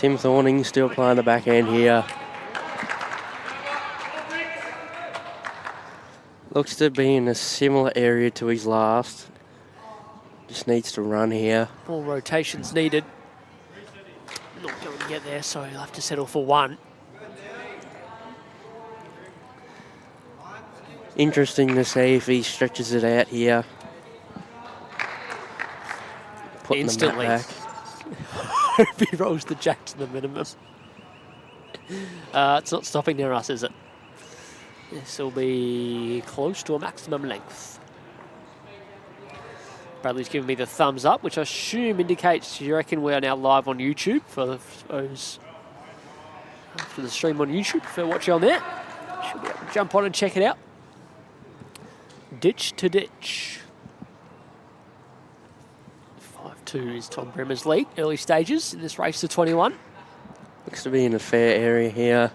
Tim Thorning still playing the backhand here. Looks to be in a similar area to his last. Just needs to run here. More rotations needed. Not going to get there, so he'll have to settle for one. Interesting to see if he stretches it out here. Putting Instantly. the mat back. If he rolls the jack to the minimum. It's not stopping near us, is it? This will be close to a maximum length. Bradley's giving me the thumbs up, which I assume indicates you reckon we are now live on YouTube for those after the stream on YouTube. If they're watching on there, should be able to jump on and check it out. Ditch to ditch. 5-2 is Tom Brehmer's lead. Early stages in this race to 21. Looks to be in a fair area here.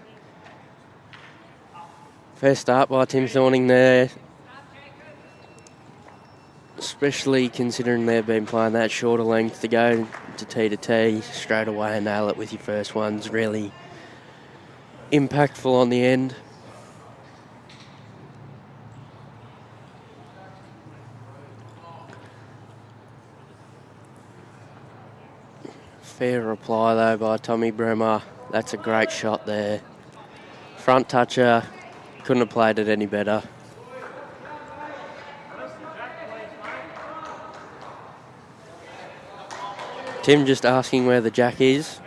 Fair start by Tim Thorning there. Especially considering they've been playing that shorter length to go to T straight away and nail it with your first one's really impactful on the end. Fair reply though by Tommy Brehmer. That's a great shot there. Front toucher, couldn't have played it any better. Tim just asking where the jack is.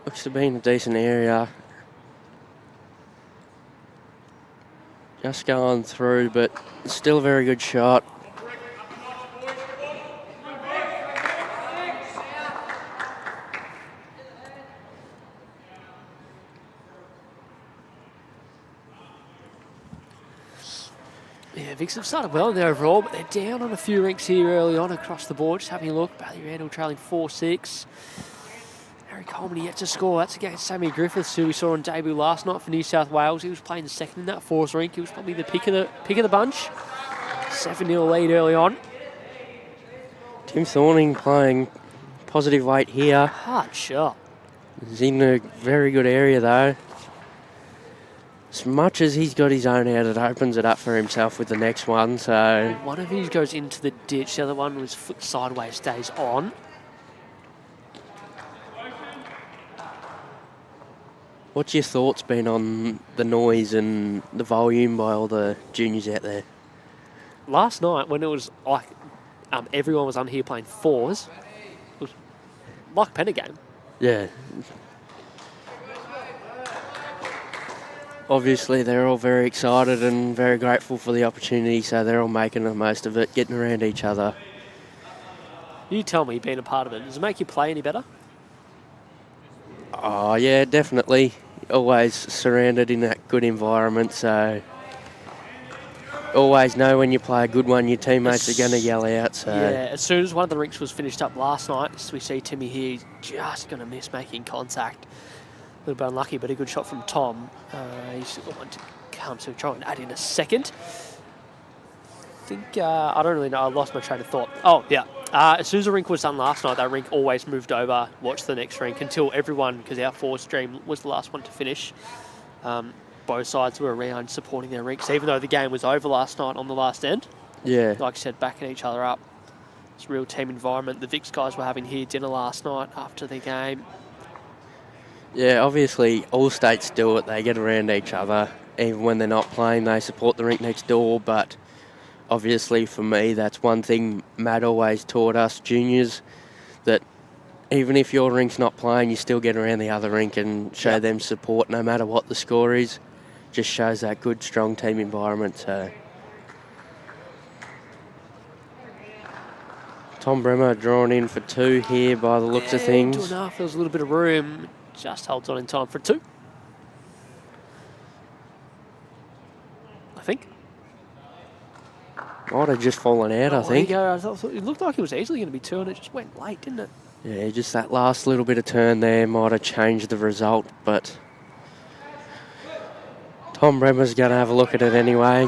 Looks to be in a decent area. Just going through, but still a very good shot. Yeah, Vicks have started well in there overall, but they're down on a few rinks here early on across the board. Just having a look, Bailey Randall trailing 4-6. Harry Coleman yet to score. That's against Sammy Griffiths, who we saw on debut last night for New South Wales. He was playing second in that fourth rink. He was probably the pick of the bunch. 7-0 lead early on. Tim Thorning playing positive weight here. Hard shot. He's in a very good area though. As much as he's got his own out, it opens it up for himself with the next one. So one of these goes into the ditch. The other one was foot sideways, stays on. What's your thoughts been on the noise and the volume by all the juniors out there? Last night, when it was like everyone was on here playing fours, it was like a penny game. Yeah. Obviously, they're all very excited and very grateful for the opportunity, so they're all making the most of it, getting around each other. You tell me, being a part of it, does it make you play any better? Oh, yeah, definitely. Always surrounded in that good environment, so always know when you play a good one, your teammates are going to yell out. So yeah, as soon as one of the rinks was finished up last night, we see Timmy here, he's just going to miss making contact. A little bit unlucky, but a good shot from Tom. He's still got one to come, so we'll try and add in a second. I think, I don't really know, I lost my train of thought. Oh, yeah. As soon as the rink was done last night, that rink always moved over, watched the next rink until everyone, because our fourth stream was the last one to finish. Both sides were around supporting their rinks, even though the game was over last night on the last end. Yeah. Like I said, backing each other up. It's a real team environment. The Vicks guys were having here dinner last night after the game. Yeah, obviously all states do it. They get around each other. Even when they're not playing, they support the rink next door. But obviously for me, that's one thing Matt always taught us juniors, that even if your rink's not playing, you still get around the other rink and show them support no matter what the score is. Just shows that good, strong team environment. So Tom Brehmer drawn in for 2 here by the looks of things. 2.5, there was a little bit of room. Just holds on in time for 2. I think. Might have just fallen out, I think. I thought it looked like it was easily going to be 2 and it just went late, didn't it? Yeah, just that last little bit of turn there might have changed the result, but Tom Brehmer's going to have a look at it anyway.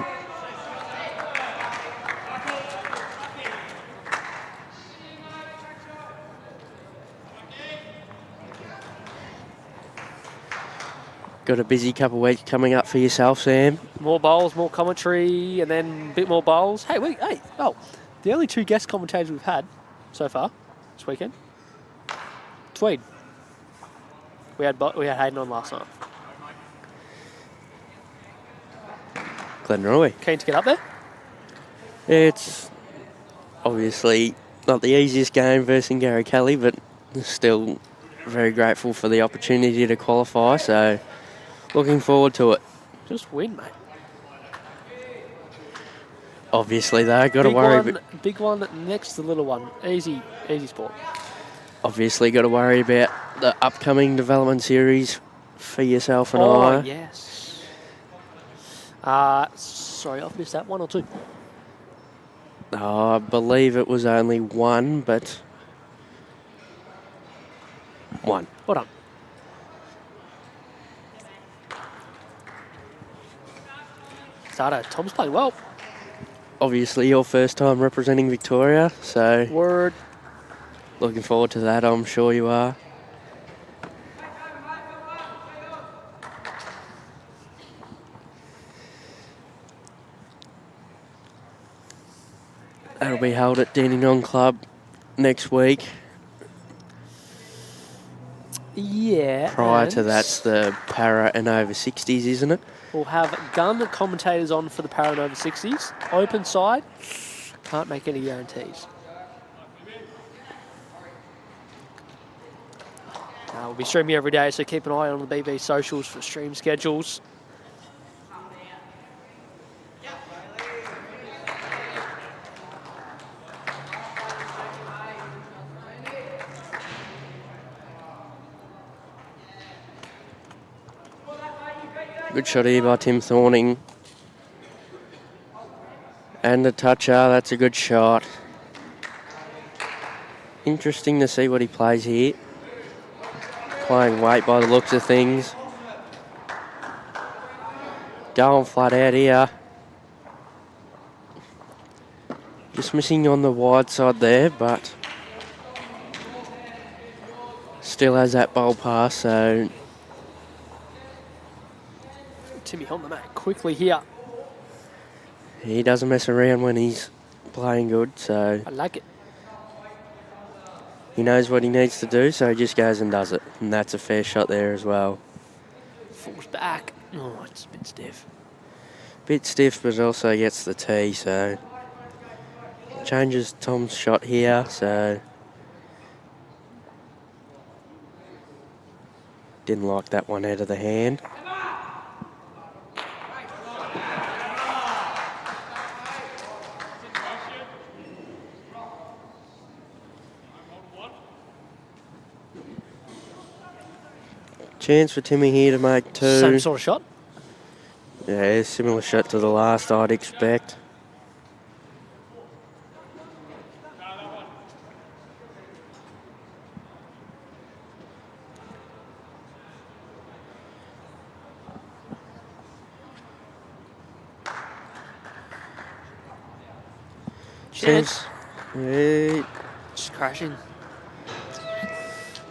Got a busy couple of weeks coming up for yourself, Sam. More bowls, more commentary, and then a bit more bowls. Hey, the only 2 guest commentators we've had so far this weekend. Tweed. We had Hayden on last night. Glenroy. Keen to get up there? It's obviously not the easiest game versus Gary Kelly, but still very grateful for the opportunity to qualify, so looking forward to it. Just win, mate. Obviously, though, got to worry. Big one next to the little one. Easy sport. Obviously, got to worry about the upcoming development series for yourself and I. Oh, yes. Sorry, I've missed that. 1 or 2? I believe it was only 1, but 1. Well done. Starter, Tom's playing well. Obviously, your first time representing Victoria, so Word. looking forward to that, I'm sure you are. That'll be held at Dandenong Club next week. Yeah. Prior to that's the Para and over 60s, isn't it? We'll have gun commentators on for the Para and over 60s. Open side, can't make any guarantees. We'll be streaming every day, so keep an eye on the BV socials for stream schedules. Good shot here by Tim Thorning. And a toucher, that's a good shot. Interesting to see what he plays here. Playing weight by the looks of things. Going flat out here. Just missing on the wide side there, but still has that bowl pass, so Timmy on the mat quickly here. he doesn't mess around when he's playing good, so I like it. he knows what he needs to do, so he just goes and does it. And that's a fair shot there as well. Falls back. Oh, it's a bit stiff. Bit stiff, but also gets the tee, so changes Tom's shot here, so didn't like that one out of the hand. Chance for Timmy here to make 2. Same sort of shot. Yeah, similar shot to the last, I'd expect. Chance. Yeah. Just crashing.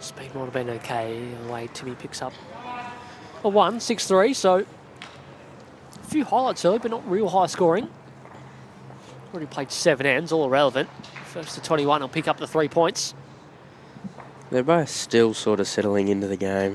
Speed might have been okay. The way Timmy picks up a 1, 6-3. So a few highlights early, but not real high scoring. Already played 7 ends, all irrelevant. First to 21, he'll pick up the 3 points. They're both still sort of settling into the game.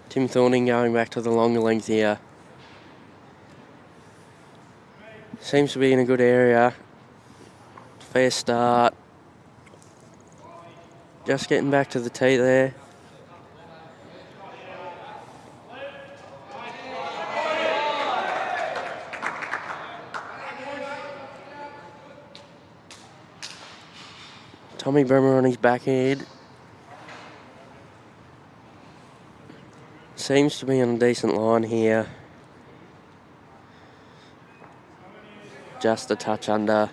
Tim Thorning going back to the longer length here. Seems to be in a good area. Fair start. Just getting back to the tee there. Tommy Brehmer on his backhand. Seems to be on a decent line here. Just a touch under.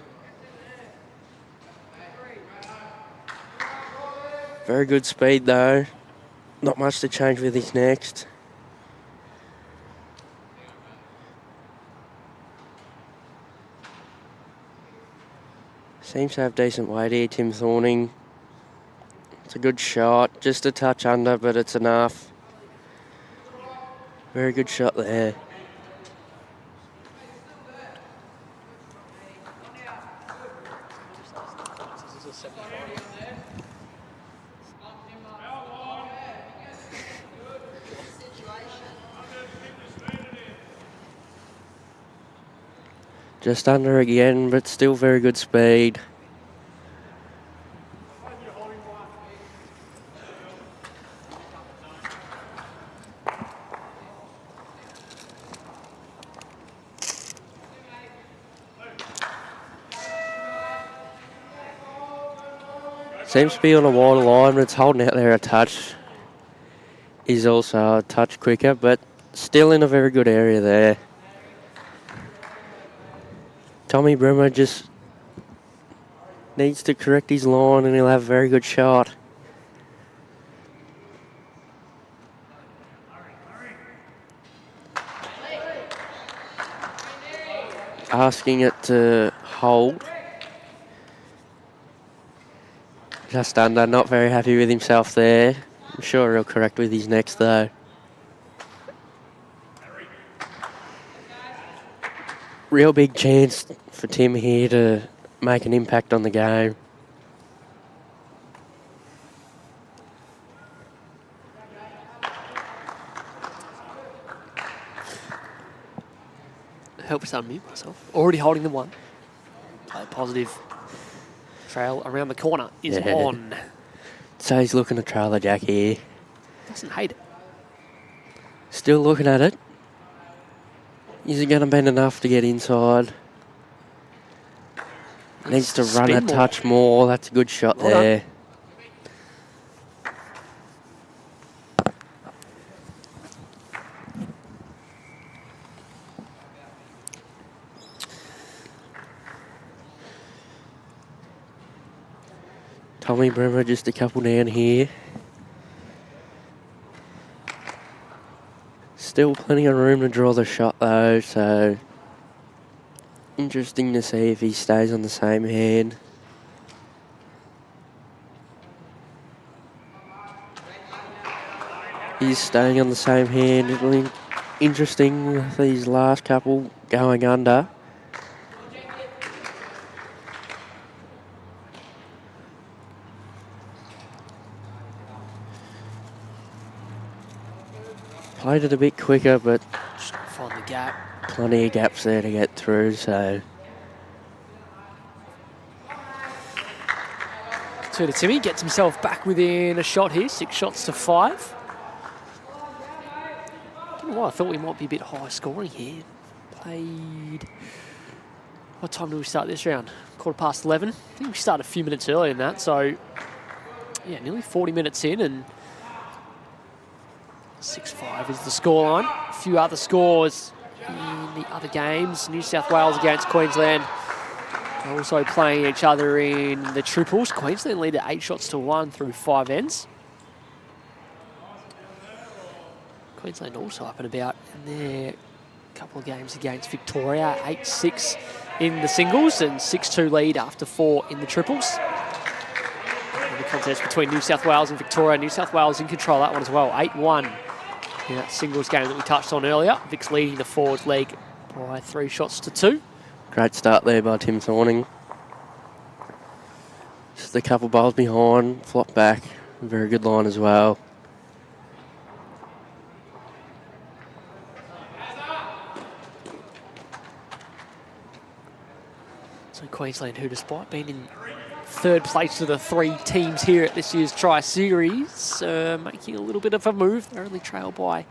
Very good speed though. Not much to change with his next. Seems to have decent weight here, Tim Thorning. It's a good shot. Just a touch under, but it's enough. Very good shot there. Just under again, but still very good speed. Seems to be on a wider line, but it's holding out there a touch. He's also a touch quicker, but still in a very good area there. Tommy Brehmer just needs to correct his line and he'll have a very good shot. Asking it to hold. Just under, not very happy with himself there. I'm sure he'll correct with his next though. Real big chance for Tim here to make an impact on the game. Help us unmute myself. Already holding the one. Play positive. Trail around the corner is on. So he's looking to trail the jack here. Doesn't hate it. Still looking at it. Is it going to bend enough to get inside? Needs to run a touch more. That's a good shot there. Tommy Brehmer just a couple down here. Still plenty of room to draw the shot though, so interesting to see if he stays on the same hand. He's staying on the same hand. It'll be interesting with these last couple going under. Played it a bit quicker, but just find the gap. Plenty of gaps there to get through, so. To Timmy, gets himself back within a shot here, 6 shots to 5. Don't know why I thought we might be a bit high scoring here. Played. What time do we start this round? 11:15. I think we started a few minutes earlier than that, so yeah, nearly 40 minutes in, and 6-5 is the scoreline. A few other scores in the other games. New South Wales against Queensland are also playing each other in the triples. Queensland lead at 8 shots to 1 through 5 ends. Queensland also up and about in their couple of games against Victoria. 8-6 in the singles and 6-2 lead after 4 in the triples. And the contest between New South Wales and Victoria. New South Wales in control of that one as well. 8-1 in that singles game that we touched on earlier. Vic's leading the forwards leg by 3 shots to 2. Great start there by Tim Thorning. Just a couple bowls behind, flop back. Very good line as well. So Queensland, who despite being in third place to the 3 teams here at this year's Tri-Series, making a little bit of a move. They're only trailed by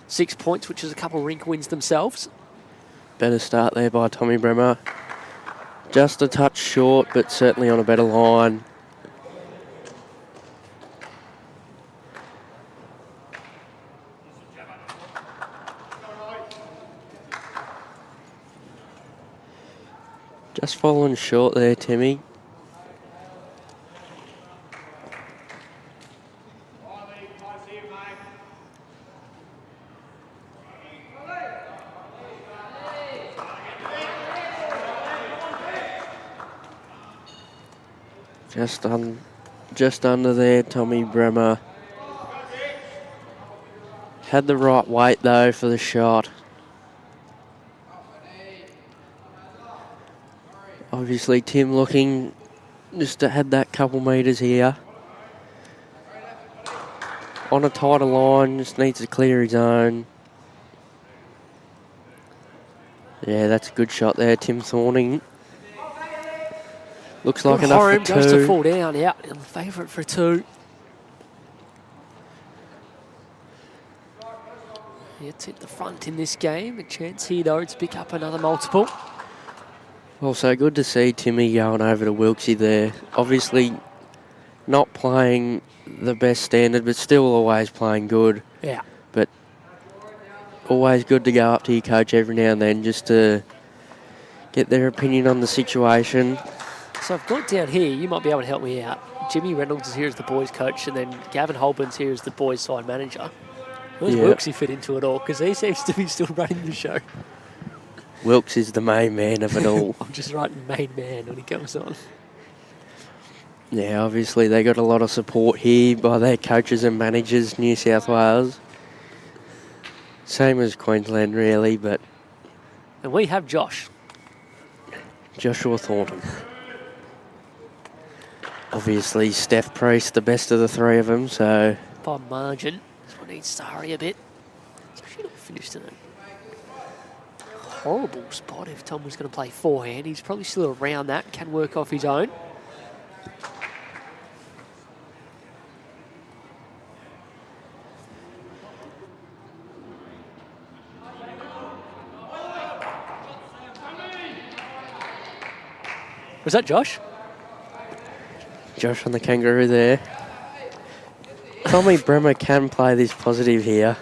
6 points, which is a couple rink wins themselves. Better start there by Tommy Brehmer. Just a touch short, but certainly on a better line. Just falling short there, Timmy. Just under there, Tommy Brehmer. Had the right weight though for the shot. Obviously Tim looking just to have that couple metres here. On a tighter line, just needs to clear his own. Yeah, that's a good shot there, Tim Thorning. Looks like enough for 2. Goes to fall down, yeah, in favourite for 2. It's hit the front in this game. A chance here though to pick up another multiple. Also good to see Timmy going over to Wilksy there. Obviously not playing the best standard, but still always playing good. Yeah. But always good to go up to your coach every now and then just to get their opinion on the situation. So I've got down here, you might be able to help me out. Jimmy Reynolds is here as the boys coach, and then Gavin Holburn's here as the boys side manager. Where's Wilksy fit into it all? Because he seems to be still running the show. Wilks is the main man of it all. I'm just writing main man when he comes on. Yeah, obviously they got a lot of support here by their coaches and managers, New South Wales. Same as Queensland really, but... And we have Joshua Thornton. Obviously Steph Priest, the best of the 3 of them, so... By margin. This one needs to hurry a bit. It's actually not finished in a horrible spot if Tom was going to play forehand. He's probably still around that, can work off his own. Was that Josh? Josh on the kangaroo there. Tommy Brehmer can play this positive here.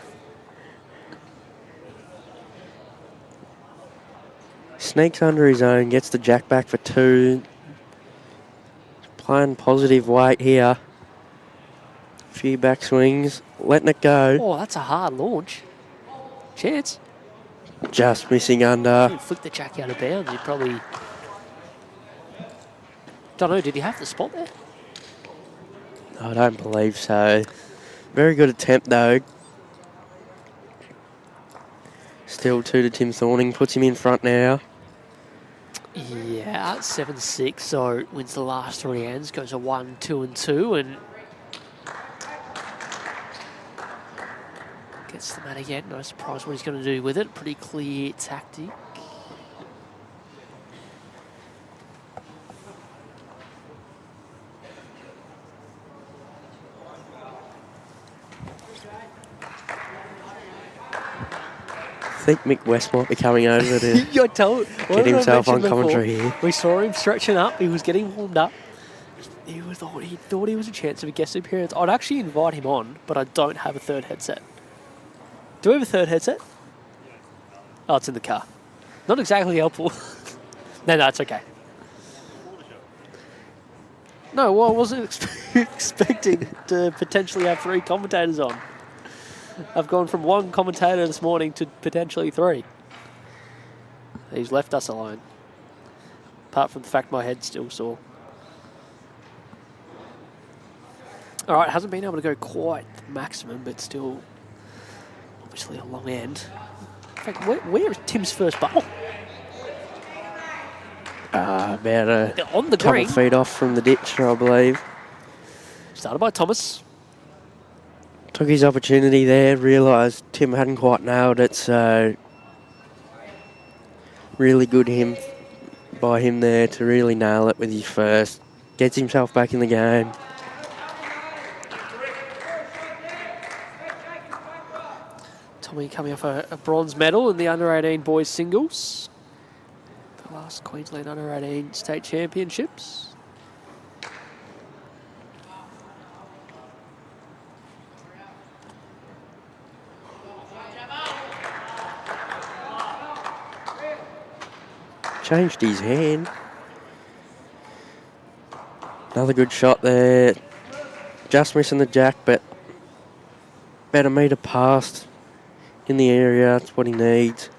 Sneaks under his own, gets the jack back for 2. Playing positive weight here. A few back swings, letting it go. Oh, that's a hard launch. Chance. Just missing under. He'd flick the jack out of bounds. You'd probably... Don't know, did he have the spot there? I don't believe so. Very good attempt though. Still 2 to Tim Thorning, puts him in front now. Yeah, 7-6, so wins the last 3 ends, goes a 1, 2 and 2, and gets the mat again. No surprise what he's going to do with it. Pretty clear tactic. I think Mick West might be coming over to get himself on commentary here. We saw him stretching up. He was getting warmed up. He thought he was a chance of a guest appearance. I'd actually invite him on, but I don't have a 3rd headset. Do we have a 3rd headset? Oh, it's in the car. Not exactly helpful. No, it's okay. No, well, I wasn't expecting to potentially have 3 commentators on. I've gone from 1 commentator this morning to potentially 3. He's left us alone. Apart from the fact my head's still sore. All right, hasn't been able to go quite the maximum, but still obviously a long end. In fact, where is Tim's first ball? About on the couple green. Feet off from the ditch, I believe. Started by Thomas. Took his opportunity there, realised Tim hadn't quite nailed it, so really good by him there to really nail it with his first. Gets himself back in the game. Tommy coming off a bronze medal in the under-18 boys singles. The last Queensland under-18 state championships. Changed his hand. Another good shot there. Just missing the jack, but about a metre past in the area. That's what he needs.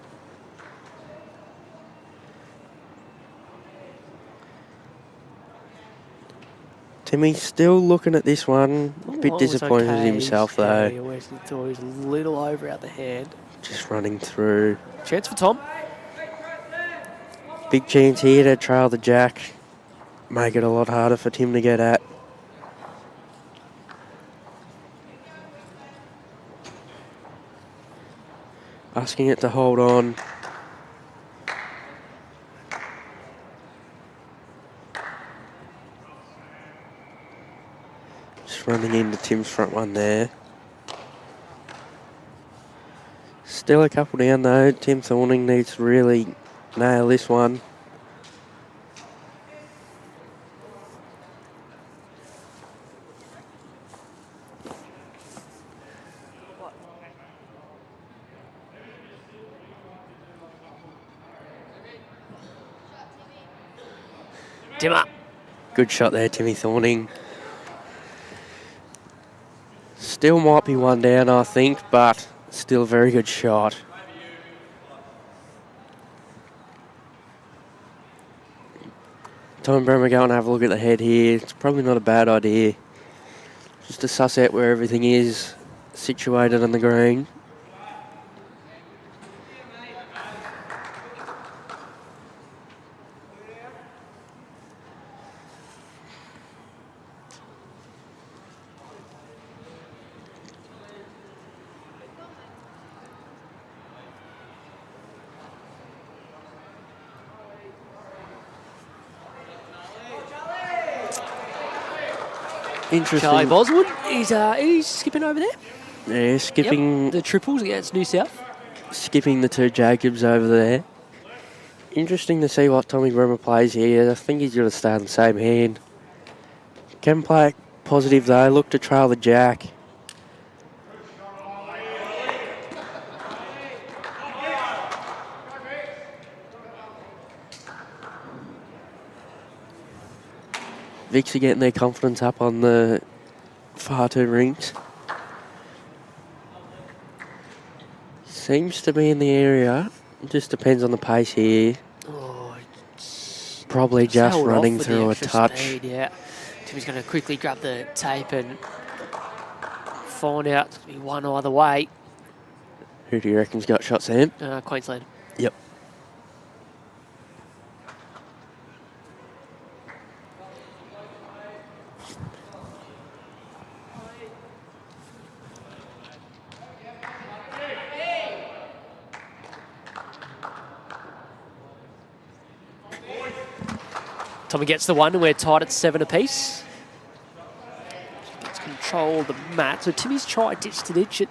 Timmy's still looking at this one. A bit disappointed in himself, though. He always thought he was a little over out the hand. Just running through. Chance for Tom. Big chance here to trail the jack. Make it a lot harder for Tim to get at. Asking it to hold on. Just running into Tim's front one there. Still a couple down though. Tim Thorning needs to really nail this one. Timmer. Good shot there, Timmy Thorning. Still might be one down, I think, but still a very good shot. Tom and Brehmer go and have a look at the head here. It's probably not a bad idea. Just to suss out where everything is situated on the green. Interesting. Charlie Boswood, he's skipping over there. Yeah, skipping. Yep, the triples against New South. Skipping the two Jacobs over there. Interesting to see what Tommy Brehmer plays here. I think he's going to stay on the same hand. Can play it positive though. Look to trail the jack. Vicks are getting their confidence up on the far two rings. Seems to be in the area. It just depends on the pace here. Oh, probably just running through a touch. Speed, yeah. Timmy's going to quickly grab the tape and find out it's going to be one either way. Who do you reckon's got shots, Sam? Queensland. Yep. Tommy gets the one, and we're tied at 7 apiece. Gets control of the mat. So Timmy's tried ditch to ditch it.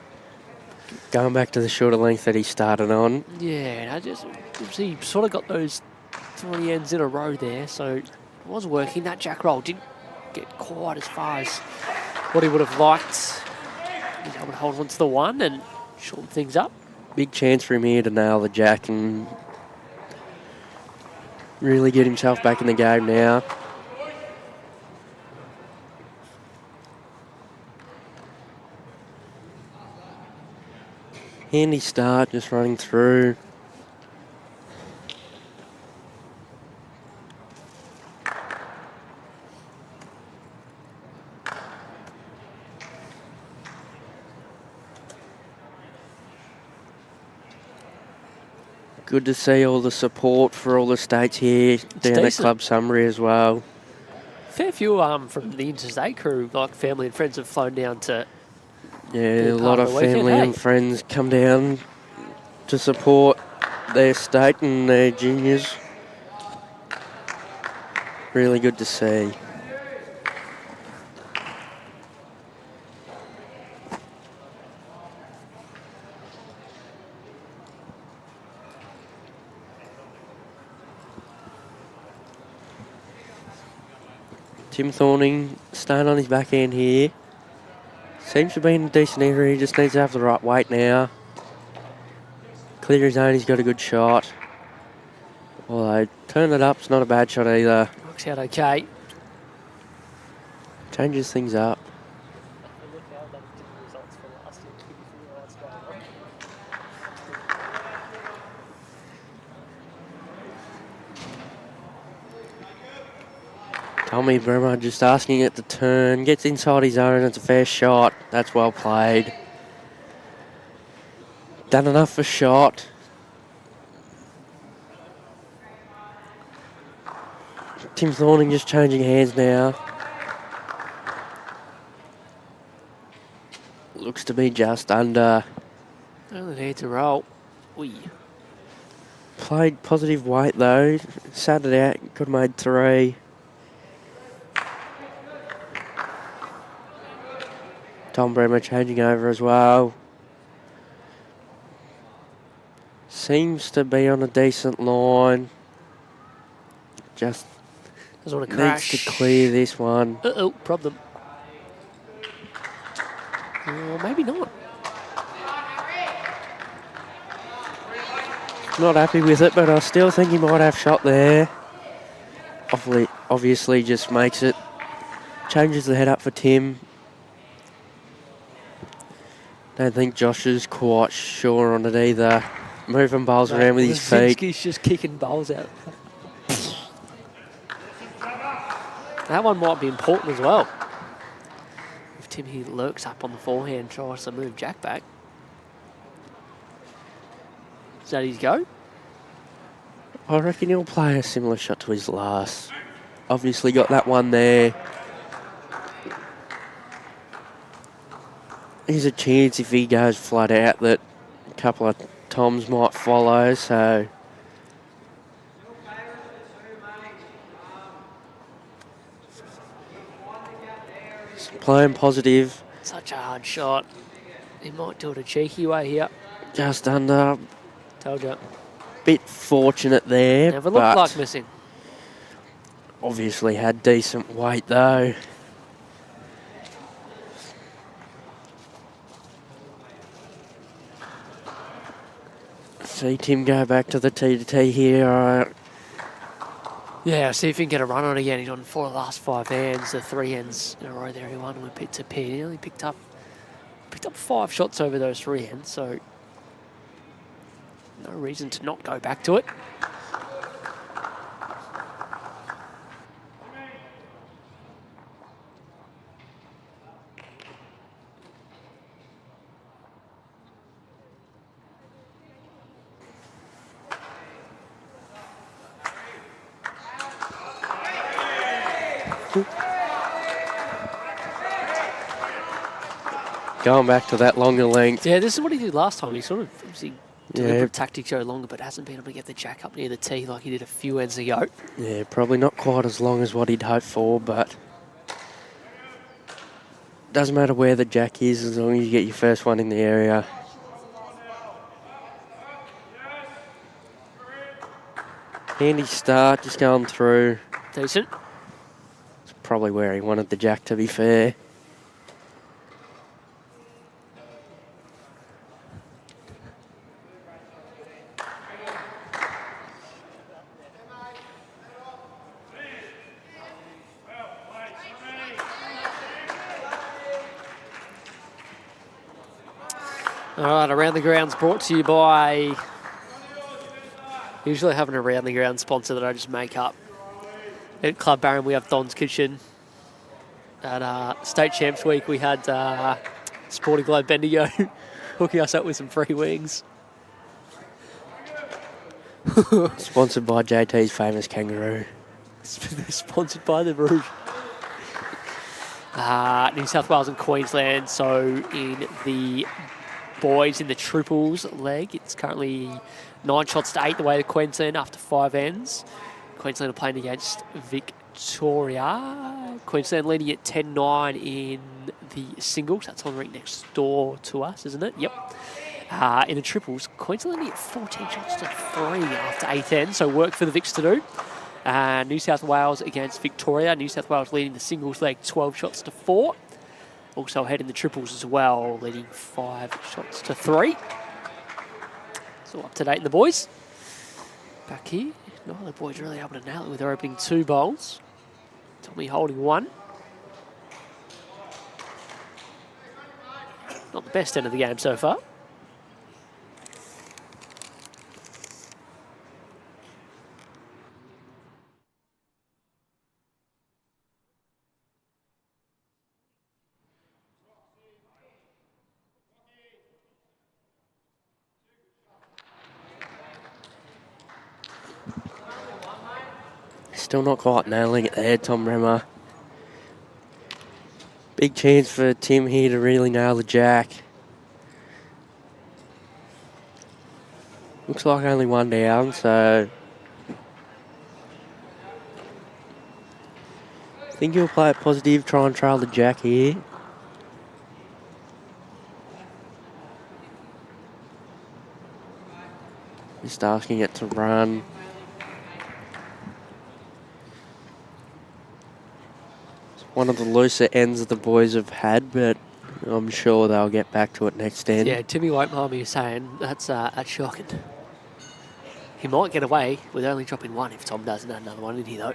Going back to the shorter length that he started on. Yeah, he sort of got those 3 ends in a row there, so it was working. That jack roll didn't get quite as far as what he would have liked. He's able to hold on to the one and shorten things up. Big chance for him here to nail the jack and really get himself back in the game now. Handy start, just running through. Good to see all the support for all the states here down at Club Summary as well. Fair few from the interstate crew, like family and friends, have flown down to. Yeah, a lot of family and friends come down to support their state and their juniors. Really good to see. Tim Thorning staying on his backhand here. Seems to be in a decent area. He just needs to have the right weight now. Clear his zone. He's got a good shot. Although, turn it up's not a bad shot either. Works out okay. Changes things up. Tommy Brehmer just asking it to turn. Gets inside his own. It's a fair shot. That's well played. Done enough for shot. Tim Thorning just changing hands now. Looks to be just under. Only need to roll. Wee. Played positive weight though. Sat it out. Could have made 3. Tom Brehmer changing over as well. Seems to be on a decent line. Just doesn't want to needs crash. to clear this one. Uh-oh, problem. Maybe not. Not happy with it, but I still think he might have shot there. Obviously just makes it. Changes the head up for Tim. Don't think Josh is quite sure on it either. Moving bowls around with his feet. He's just kicking bowls out. That one might be important as well. If Tim here lurks up on the forehand, tries to move Jack back. Is that his go? I reckon he'll play a similar shot to his last. Obviously got that one there. There's a chance if he goes flat out that a couple of Toms might follow, so... Just playing positive. Such a hard shot. He might do it a cheeky way here. Just under. Told you. Bit fortunate there, Never looked but like missing. obviously had decent weight though. See Tim go back to the T here. Yeah, see if he can get a run on again. He's on 4 of the last 5 hands, the 3 hands in a row there. He won with pit to pin. He only picked up 5 shots over those 3 hands, so no reason to not go back to it. Going back to that longer length. Yeah, this is what he did last time. He sort of deliberate Yeah, tactics go longer, but hasn't been able to get the jack up near the tee like he did a few ends ago. yeah, probably not quite as long as what he'd hoped for, but doesn't matter where the jack is as long as you get your first one in the area. Handy start, just going through. Decent. It's probably where he wanted the jack, to be fair. All right, Around the Ground's brought to you by... Usually I have an Around the Ground sponsor that I just make up. At Club Barron, we have Don's Kitchen. At State Champs Week, we had Sporting Globe Bendigo hooking us up with some free wings. Sponsored by JT's famous kangaroo. Sponsored by the Rouge. New South Wales and Queensland, so in the boys in the triples leg, it's currently 9 shots to 8 the way to Queensland after 5 ends. Queensland are playing against Victoria. Queensland leading at 10-9 in the singles. That's on the rink next door to us, isn't it? Yep. In the triples, Queensland leading at 14 shots to 3 after 8 ends, so work for the Vics to do. New South Wales against Victoria. New South Wales leading the singles leg 12 shots to 4. Also ahead in the triples as well, leading 5 shots to 3. So up to date, the boys. Back here, no, the boys really able to nail it with their opening 2 bowls. Tommy holding 1. Not the best end of the game so far. Still not quite nailing it there, Tom Brehmer. Big chance for Tim here to really nail the jack. Looks like only 1 down, so I think he'll play it positive, try and trail the jack here. Just asking it to run. One of the looser ends that the boys have had, but I'm sure they'll get back to it next end. Yeah, Timmy won't mind me saying that's shocking. He might get away with only dropping 1 if Tom doesn't add another one in here, though.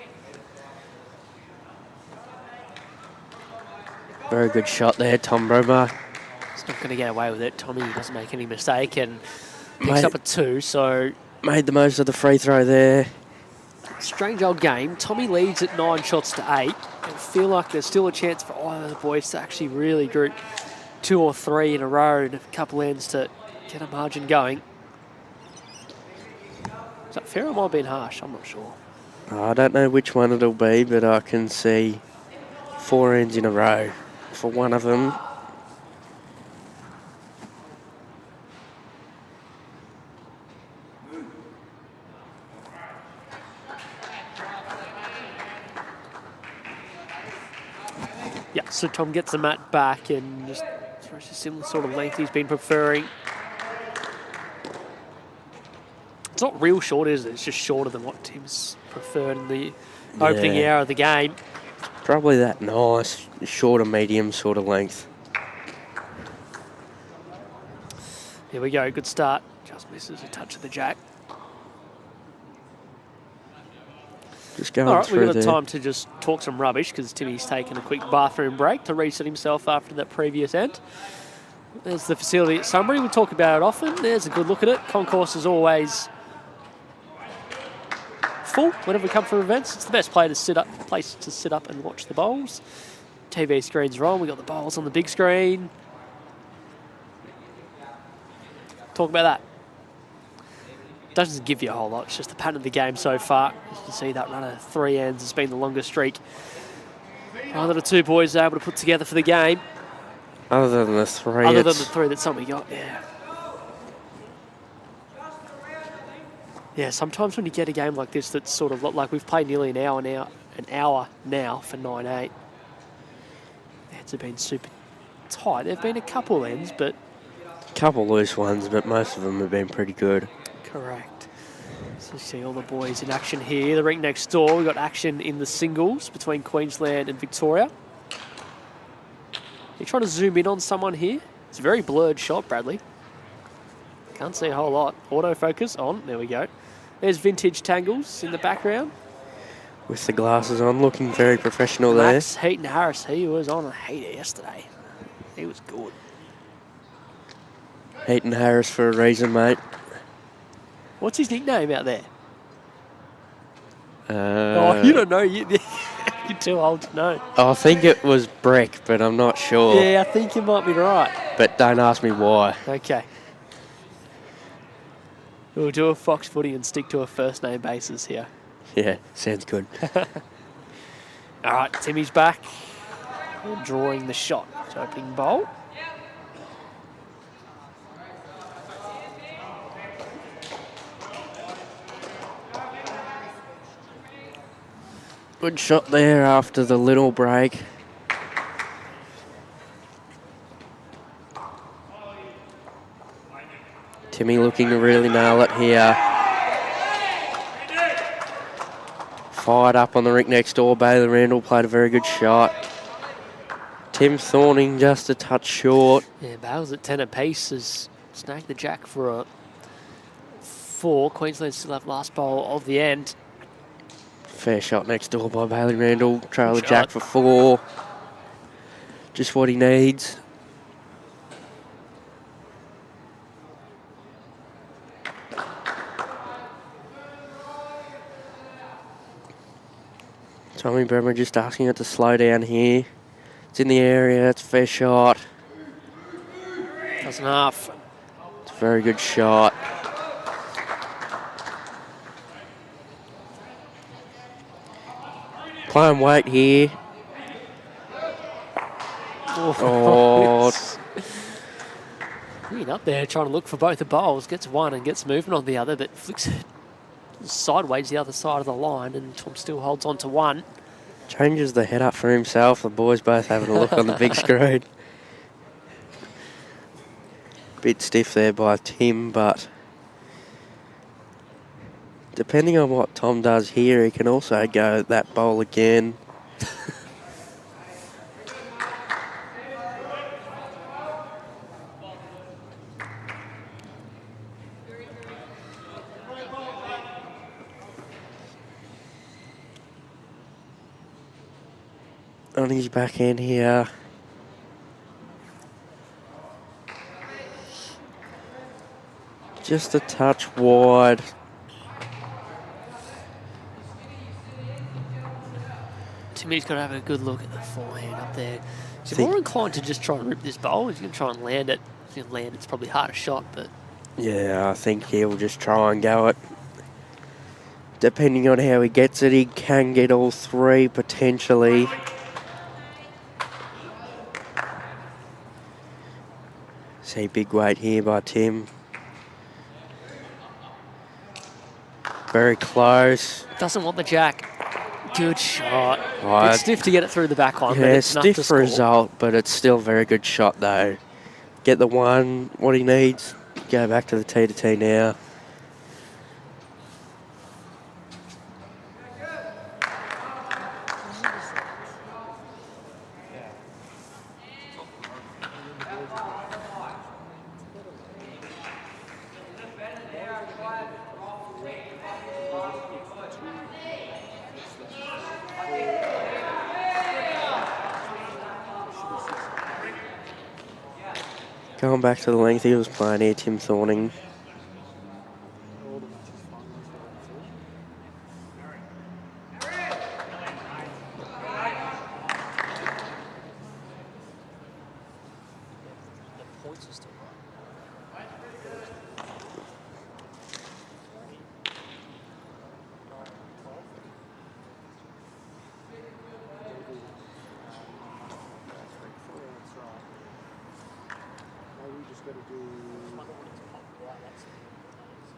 Very good shot there, Tom Brehmer. He's not going to get away with it. Tommy doesn't make any mistake and picks up a 2, so... Made the most of the free throw there. Strange old game. Tommy leads at 9 shots to 8. I feel like there's still a chance for either of the boys to actually really group 2 or 3 in a row and a couple ends to get a margin going. Is that fair or am I being harsh? I'm not sure. I don't know which one it'll be, but I can see 4 ends in a row for one of them. Yeah, so Tom gets the mat back and just throws a similar sort of length he's been preferring. It's not real short, is it? It's just shorter than what Tim's preferred in the opening hour of the game. Probably that nice, shorter, medium sort of length. Here we go, good start. Just misses a touch of the jack. Just going All right, through we've got there. time to just talk some rubbish because Timmy's taken a quick bathroom break to reset himself after that previous end. There's the facility at Sunbury. We talk about it often. There's a good look at it. Concourse is always full whenever we come for events. It's the best place to sit up and watch the bowls. TV screens are on. We've got the bowls on the big screen. Talk about that. Doesn't give you a whole lot. It's just the pattern of the game so far. You can see that run of 3 ends has been the longest streak either the 2 boys are able to put together for the game. Other than the 3. Other than the 3 that somebody got, yeah. Yeah, sometimes when you get a game like this that's sort of like we've played nearly an hour now for 9-8. The ends have been super tight. There have been a couple ends, but... Couple loose ones, but most of them have been pretty good. Correct. So you see all the boys in action here. The rink next door, we've got action in the singles between Queensland and Victoria. You're trying to zoom in on someone here. It's a very blurred shot, Bradley. Can't see a whole lot. Autofocus on. There we go. There's Vintage Tangles in the background. With the glasses on, looking very professional Max Heaton Harris, he was on a heater yesterday. He was good. there. Heaton Harris for a reason, mate. What's his nickname out there? Oh, you don't know. You're too old to know. I think it was Breck, but I'm not sure. Yeah, I think you might be right. But don't ask me why. Okay. We'll do a Fox footy and stick to a first name basis here. Yeah, sounds good. All right, Timmy's back. Drawing the shot. It's opening bowl. Good shot there after the little break. Timmy looking to really nail it here. fired up on the rink next door. Bailey Randall played a very good shot. Tim Thorning just a touch short. Yeah, Bales at 10 apiece has snagged the jack for a 4. Queensland still have last bowl of the end. Fair shot next door by Bailey Randall. Trail the Good jack shot. for 4. Just what he needs. Tommy Brehmer just asking it to slow down here. It's in the area, it's a fair shot. That's enough. It's a very good shot. Playing weight here. Oh. Being up there trying to look for both the bowls. Gets one and gets movement on the other, but flicks it sideways the other side of the line, and Tom still holds on to 1. Changes the head up for himself. The boys both having a look on the big screen. Bit stiff there by Tim, but depending on what Tom does here, he can also go that bowl again. On his backhand here. Just a touch wide. Timmy's got to have a good look at the forehand up there. He's more inclined to just try and rip this bowl. He's going to try and land it. If he can land, it's probably harder shot, but... Yeah, I think he'll just try and go it. Depending on how he gets it, he can get all 3 potentially. See big weight here by Tim. Very close. Doesn't want the jack. Good shot. Right. It's stiff to get it through the back line, Yeah, but it's enough to stiff score. result, but it's still a very good shot though. Get the 1, what he needs. Go back to the T now. Going back to the length he was playing here, Tim Thorning.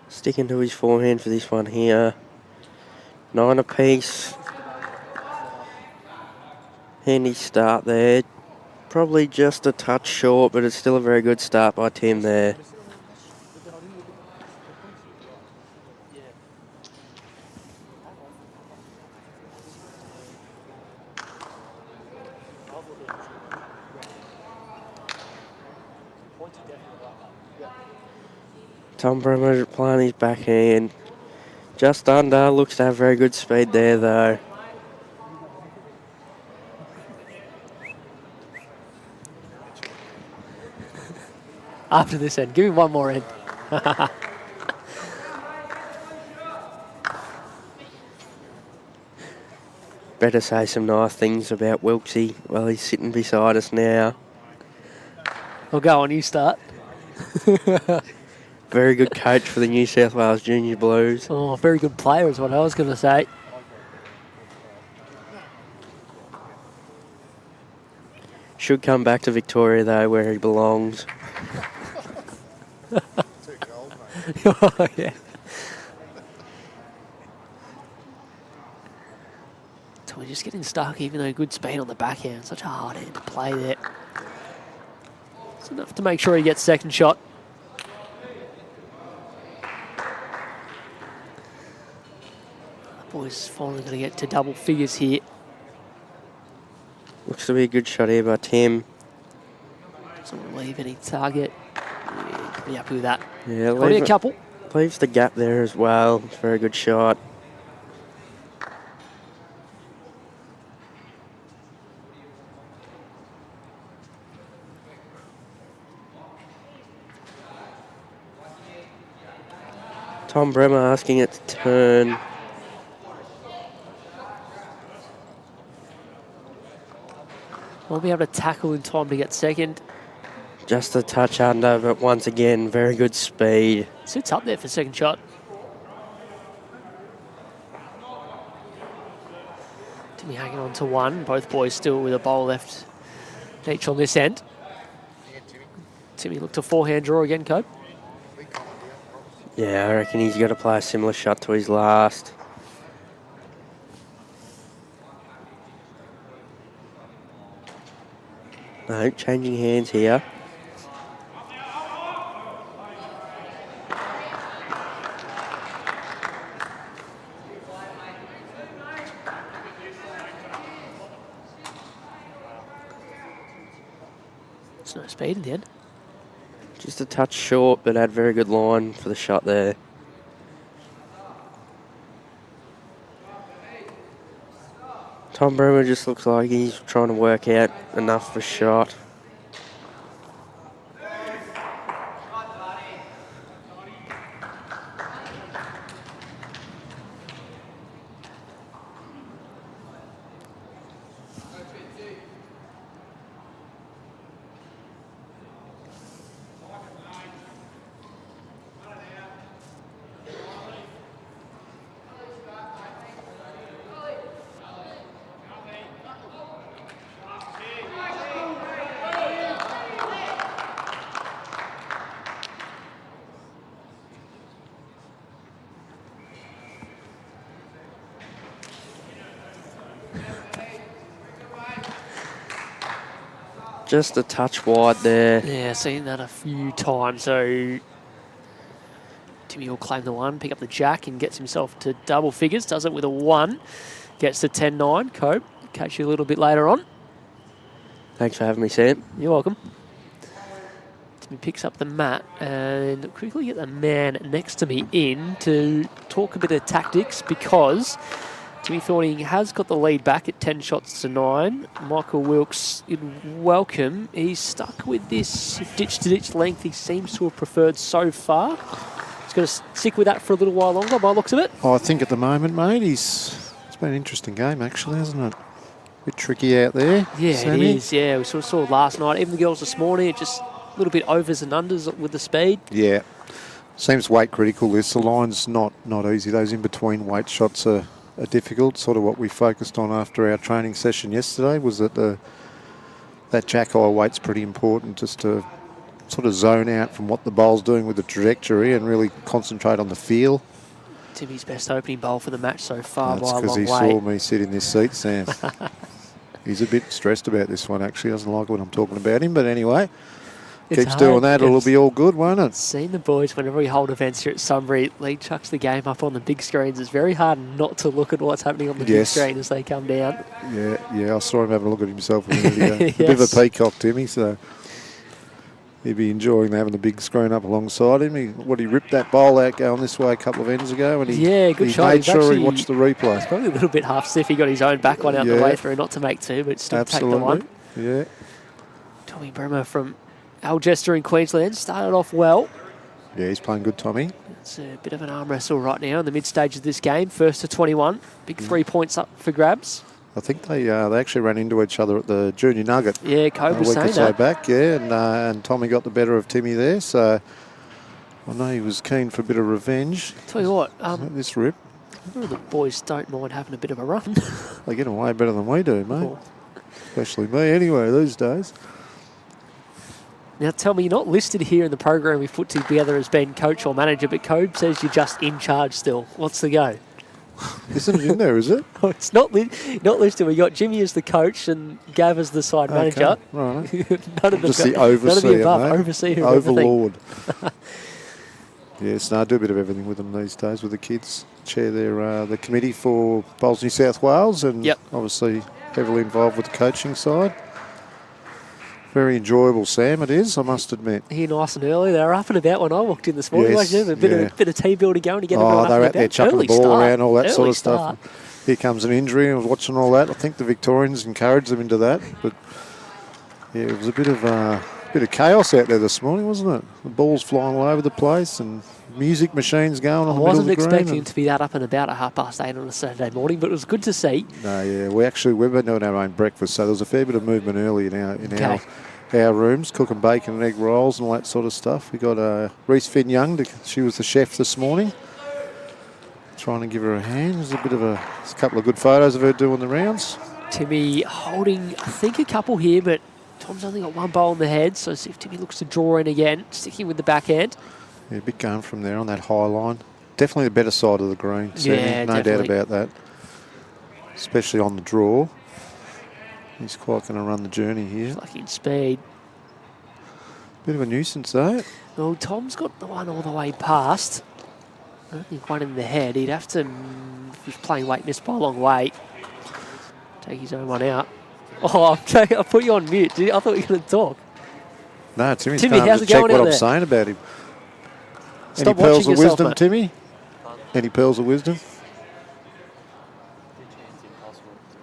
Sticking to his forehand for this one here. 9 apiece. Handy start there. Probably just a touch short, but it's still a very good start by Tim there. Tom Brehmer playing his backhand. Just under, looks to have very good speed there though. After this end, give me one more end. Better say some nice things about Wilksy while he's sitting beside us now. Well, go on, you start. Very good coach for the New South Wales Junior Blues. Oh, very good player is what I was going to say. Should come back to Victoria though, where he belongs. Oh, yeah. So we're just getting stuck, even though good speed on the backhand. Such a hard hand to play there. It's enough to make sure he gets second shot. Boys finally going to get to double figures here. Looks to be a good shot here by Tim. Doesn't leave any target. Yeah, pretty happy with that. Yeah, Only a couple. Leaves the gap there as well. Very good shot. Tom Brehmer asking it to turn. Won't be able to tackle in time to get second. Just a touch under, but once again, very good speed. Sits up there for second shot. Timmy hanging on to one. Both boys still with a bowl left each on this end. Timmy looked a forehand draw again, Cope. Yeah, I reckon he's got to play a similar shot to his last. No, changing hands here. There's no speed in the end. Just a touch short, but had very good line for the shot there. Tom Brehmer just looks like he's trying to work out enough for shot. Just a touch wide there. Yeah, seen that a few times. So Timmy will claim the one, pick up the jack and gets himself to double figures. Does it with a 1. Gets to 10-9. Cope, catch you a little bit later on. Thanks for having me, Sam. You're welcome. Timmy picks up the mat and quickly get the man next to me in to talk a bit of tactics, because Timmy Thorning has got the lead back at 10 shots to 9. Michael Wilks, in welcome. He's stuck with this ditch-to-ditch length he seems to have preferred so far. He's going to stick with that for a little while longer by the looks of it. Oh, I think at the moment, mate, it's been an interesting game, actually, hasn't it? A bit tricky out there. Yeah, Sammy. it is. Yeah, we sort of saw last night. Even the girls this morning, just a little bit overs and unders with the speed. Yeah. Seems weight critical. The line's not easy. Those in-between weight shots are difficult. Sort of what we focused on after our training session yesterday was that that jack-eye weight's pretty important, just to sort of zone out from what the bowl's doing with the trajectory and really concentrate on the feel. Timmy's best opening bowl for the match so far That's by a because long he way. saw me sit in this seat, Sam. He's a bit stressed about this one, actually. Doesn't like when I'm talking about him, but anyway. Keeps doing that, it'll be all good, won't it? Seen the boys whenever we hold events here at Sunbury. Lee chucks the game up on the big screens. It's very hard not to look at what's happening on the big screen as they come down. Yeah, I saw him having a look at himself a minute ago. Yes. A bit of a peacock, Timmy, so he'd be enjoying having the big screen up alongside him. He ripped that bowl out going this way a couple of ends ago, and he good shot. made sure he watched the replay. He's probably a little bit half stiff. He got his own back one out the way through, not to make 2, but still take the 1. Yeah. Tommy Brehmer from Algester in Queensland started off well. Yeah, he's playing good, Tommy. It's a bit of an arm wrestle right now in the mid stage of this game. First to 21. Big 3 points up for grabs. I think they actually ran into each other at the Junior Nugget. Yeah, Cope was saying that. A week or so back, and Tommy got the better of Timmy there, so I know he was keen for a bit of revenge. Tell you what, this rip. The boys don't mind having a bit of a run. They get away better than we do, mate. Cool. Especially me anyway these days. Now tell me, you're not listed here in the program we've put together as being coach or manager, but Cobe says you're just in charge still. What's the go? Isn't it in there, is it? Oh, it's not listed. We got Jimmy as the coach and Gav as the side manager. Right. None of just the overseer, none of the above. Mate. Overseer, overlord. Yes, no, I do a bit of everything with them these days with the kids. Chair the committee for Bowls New South Wales, and obviously heavily involved with the coaching side. Very enjoyable, Sam, it is, I must admit. Here nice and early. They were up and about when I walked in this morning. Yes, a bit of team building going to get everyone up they're and out there about. chucking the ball around, all that sort of start. stuff. Here comes an injury, and I was watching all that. I think the Victorians encouraged them into that. But, yeah, it was a bit of chaos out there this morning, wasn't it? The balls flying all over the place and music machines going on the middle of the green. I wasn't expecting to be that up and about at 8:30 on a Saturday morning, but it was good to see. No, yeah, we've been doing our own breakfast, so there was a fair bit of movement early in our rooms, cooking bacon and egg rolls and all that sort of stuff. We got Reese Finn Young, she was the chef this morning. Trying to give her a hand. There's a couple of good photos of her doing the rounds. Timmy holding, I think, a couple here, but Tom's only got one bowl in the head, so see if Timmy looks to draw in again, sticking with the backhand. Yeah, a bit going from there on that high line. Definitely the better side of the green. Yeah, no doubt about that. Especially on the draw. He's quite going to run the journey here. Like in speed. Bit of a nuisance, though. Well, Tom's got the one all the way past. I don't think one in the head. He'd have to, if he's playing weight, miss by a long way, take his own one out. Oh, I put you on mute. I thought you were going to talk. No, Timmy, how's it check going what out I'm there? saying about him. Stop Any pearls watching of yourself, wisdom, mate. Timmy? Any pearls of wisdom?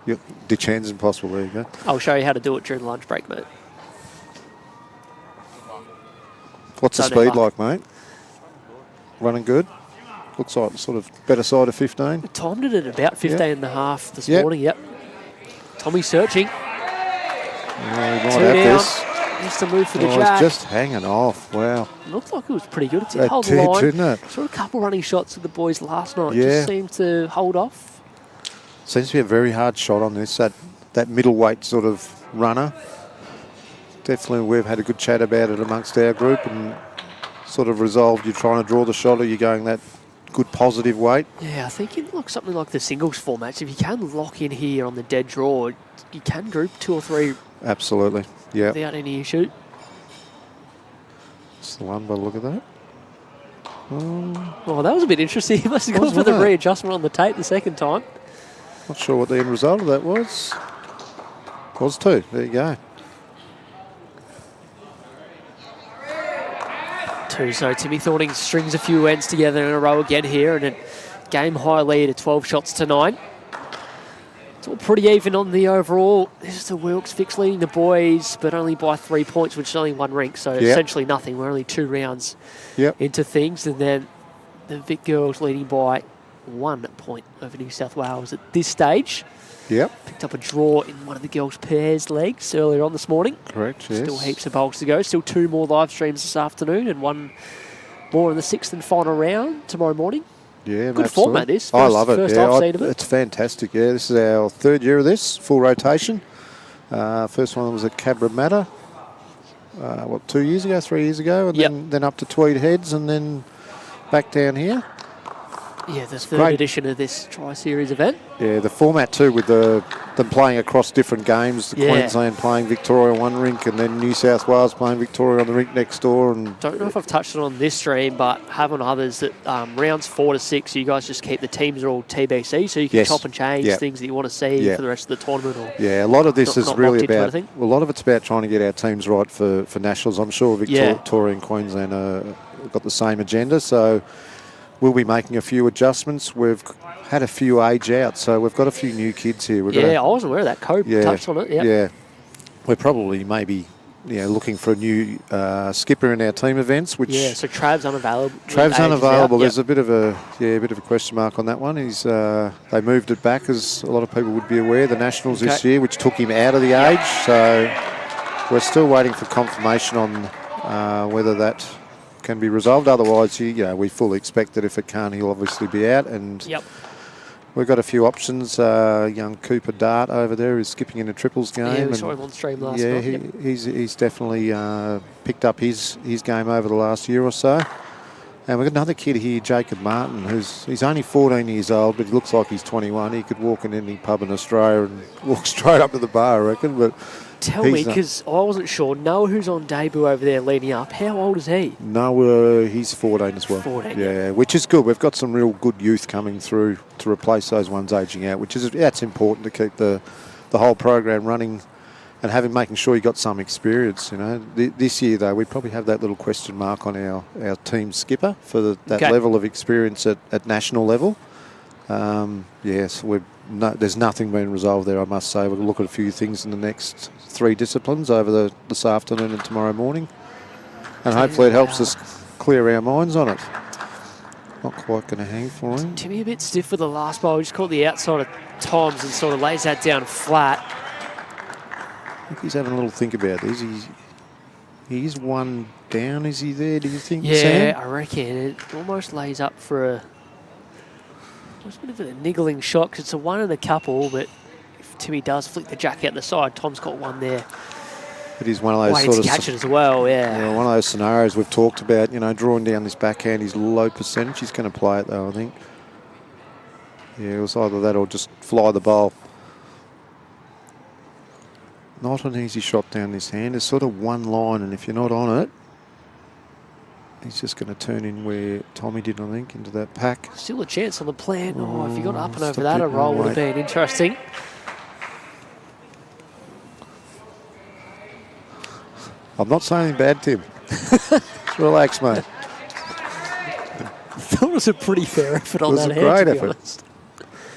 Yep, Dechan's impossible. There you go. I'll show you how to do it during lunch break, mate. What's the Don't speed know. like, mate? Running good? Looks like sort of better side of 15. Tom did it about 15 and a half this Yep. morning, Tommy's searching. He might Two have down. this. Needs to move for the He's jack. just hanging off. Wow. Looked like it was pretty good. It's It hold the did, line. didn't it? Saw a couple running shots with the boys last night. Yeah. Just seemed to hold off. Seems to be a very hard shot on this, that middleweight sort of runner. Definitely we've had a good chat about it amongst our group and sort of resolved you're trying to draw the shot or you're going that good positive weight. Yeah, I think it looks something like the singles formats. If you can lock in here on the dead draw, you can group 2 or 3 Absolutely. Yeah. without any issue. That's the one by the look of that. Oh, that was a bit interesting. He must have gone for the Wasn't it? readjustment on the tape the second time. Not sure what the end result of that was. Was 2. There you go. 2. So Timmy Thorning strings a few ends together in a row again here, and a game high lead at 12 shots to 9. It's all pretty even on the overall. This is the Wilks fix leading the boys, but only by 3 points, which is only one rink, so essentially nothing. We're only 2 rounds into things, and then the Vic girls leading by 1 point over New South Wales at this stage. Yep. Picked up a draw in one of the girls' pairs legs earlier on this morning. Correct, yes. Still heaps of bowls to go. Still 2 more live streams this afternoon and 1 more in the 6th and final round tomorrow morning. Yeah, good absolutely. format this. I love it. First Yeah, I've seen of it. It's fantastic. Yeah, this is our 3rd year of this, full rotation. First one was at Cabramatta, 2 years ago, 3 years ago, and then up to Tweed Heads and then back down here. Yeah, the 3rd edition of this Tri-Series event. Yeah, the format too, with them playing across different games. Queensland playing Victoria on one rink, and then New South Wales playing Victoria on the rink next door. And don't know if I've touched it on this stream, but have on others that rounds 4 to 6, you guys just keep the teams are all TBC, so you can chop and change things that you want to see for the rest of the tournament. Or a lot of this is really about. Well, a lot of it's about trying to get our teams right for nationals. I'm sure Victoria and Queensland have got the same agenda, so. We'll be making a few adjustments. We've had a few age out, so we've got a few new kids here. I wasn't aware of that. Cope touched on it. Yeah. We're probably maybe looking for a new skipper in our team events. Which so Trav's unavailable. Trav's unavailable. There's a bit of a question mark on that one. They moved it back, as a lot of people would be aware, the nationals this year, which took him out of the age. So we're still waiting for confirmation on whether that can be resolved. Otherwise, we fully expect that if it can't, he'll obviously be out. And we've got a few options. Young Cooper Dart over there is skipping in a triples game. Yeah, we saw him on stream last night. He's definitely picked up his game over the last year or so. And we've got another kid here, Jacob Martin, he's only 14 years old, but he looks like he's 21. He could walk in any pub in Australia and walk straight up to the bar, I reckon. But Tell me, He's not- because I wasn't sure. Noah, who's on debut over there leading up, how old is he? No, he's 14 as well. 14, Yeah, which is good. We've got some real good youth coming through to replace those ones ageing out, which is that's important to keep the whole program running and making sure you got some experience. You know, this year though, we probably have that little question mark on our team skipper for that Okay. level of experience at national level. Yes, there's nothing been resolved there, I must say. We'll look at a few things in the next 3 disciplines over this afternoon and tomorrow morning. And hopefully it helps us clear our minds on it. Not quite going to hang for him. Timmy a bit stiff with the last bowl. He just caught the outside of Tom's and sort of lays that down flat. I think he's having a little think about this. He's one down, is he there, do you think, Yeah, Sam? I reckon it almost lays up for a bit of a niggling shot because it's a one and a couple, but if Timmy does flick the jack out the side, Tom's got one there. It is one of those Waiting sort to of... catch it as well, yeah. One of those scenarios we've talked about, you know, drawing down this backhand, he's low percentage. He's going to play it though, I think. Yeah, it was either that or just fly the bowl. Not an easy shot down this hand. It's sort of one line, and if you're not on it, he's just going to turn in where Tommy did, I think, into that pack. Still a chance on the plan. Oh, if you got up and Stop over that, a it, roll would mate. have been interesting. I'm not saying anything bad, Tim. Just relax, mate. That was a pretty fair effort on It was that a hand, great to be effort. honest.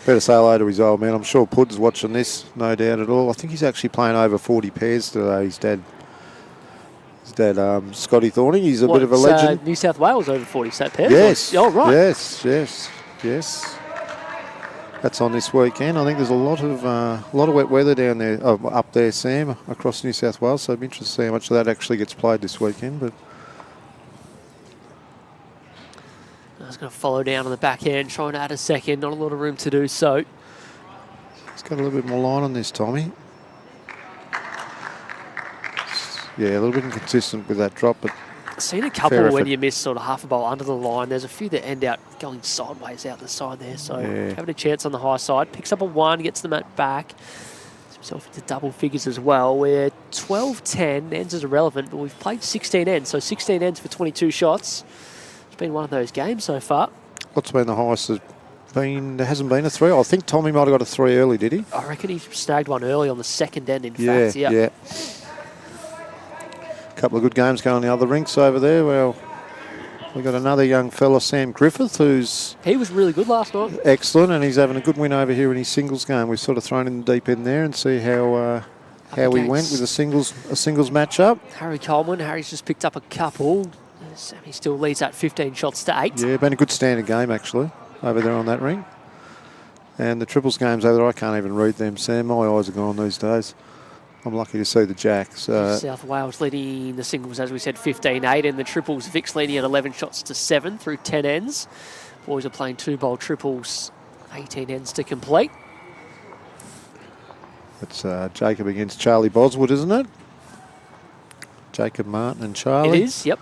Better say hello to his old man. I'm sure Pud's watching this, no doubt at all. I think he's actually playing over 40 pairs today, his dad. Scotty Thorning, he's a bit of a legend. New South Wales over 40 set pairs? Yes. Oh, right. Yes. That's on this weekend. I think there's a lot of wet weather down there, up there, Sam, across New South Wales. So I'm interested to see how much of that actually gets played this weekend. But I was going to follow down on the backhand, trying to add a second. Not a lot of room to do so. he's got a little bit more line on this, Tommy. Yeah, a little bit inconsistent with that drop, but I've seen a couple fair when effort. you miss sort of half a bowl under the line. There's a few that end out going sideways out the side there. So Yeah. having a chance on the high side. Picks up a 1, gets the mat back. Gets himself into double figures as well. We're 12-10. Ends is irrelevant, but we've played 16 ends. So 16 ends for 22 shots. It's been one of those games so far. what's been the highest? There hasn't been a 3. I think Tommy might have got a 3 early, did he? I reckon he snagged one early on the second end, in Yeah, fact. Yep. yeah. Couple of good games going on the other rinks over there. Well, we've got another young fella, Sam Griffith, who's He was really good last night. excellent, and he's having a good win over here in his singles game. We've sort of thrown in the deep end there and see how we went against- with a singles matchup. Harry Coleman. Harry's just picked up a couple. Sammy still leads that 15 shots to 8. Yeah, been a good standard game actually over there on that ring. And the triples games over there, I can't even read them, Sam. My eyes are gone these days. I'm lucky to see the jacks. South Wales leading the singles, as we said, 15-8, and the triples, Vic's leading at 11 shots to 7 through 10 ends. Boys are playing 2-bowl triples, 18 ends to complete. It's Jacob against Charlie Boswood, isn't it? Jacob Martin and Charlie. It is, yep.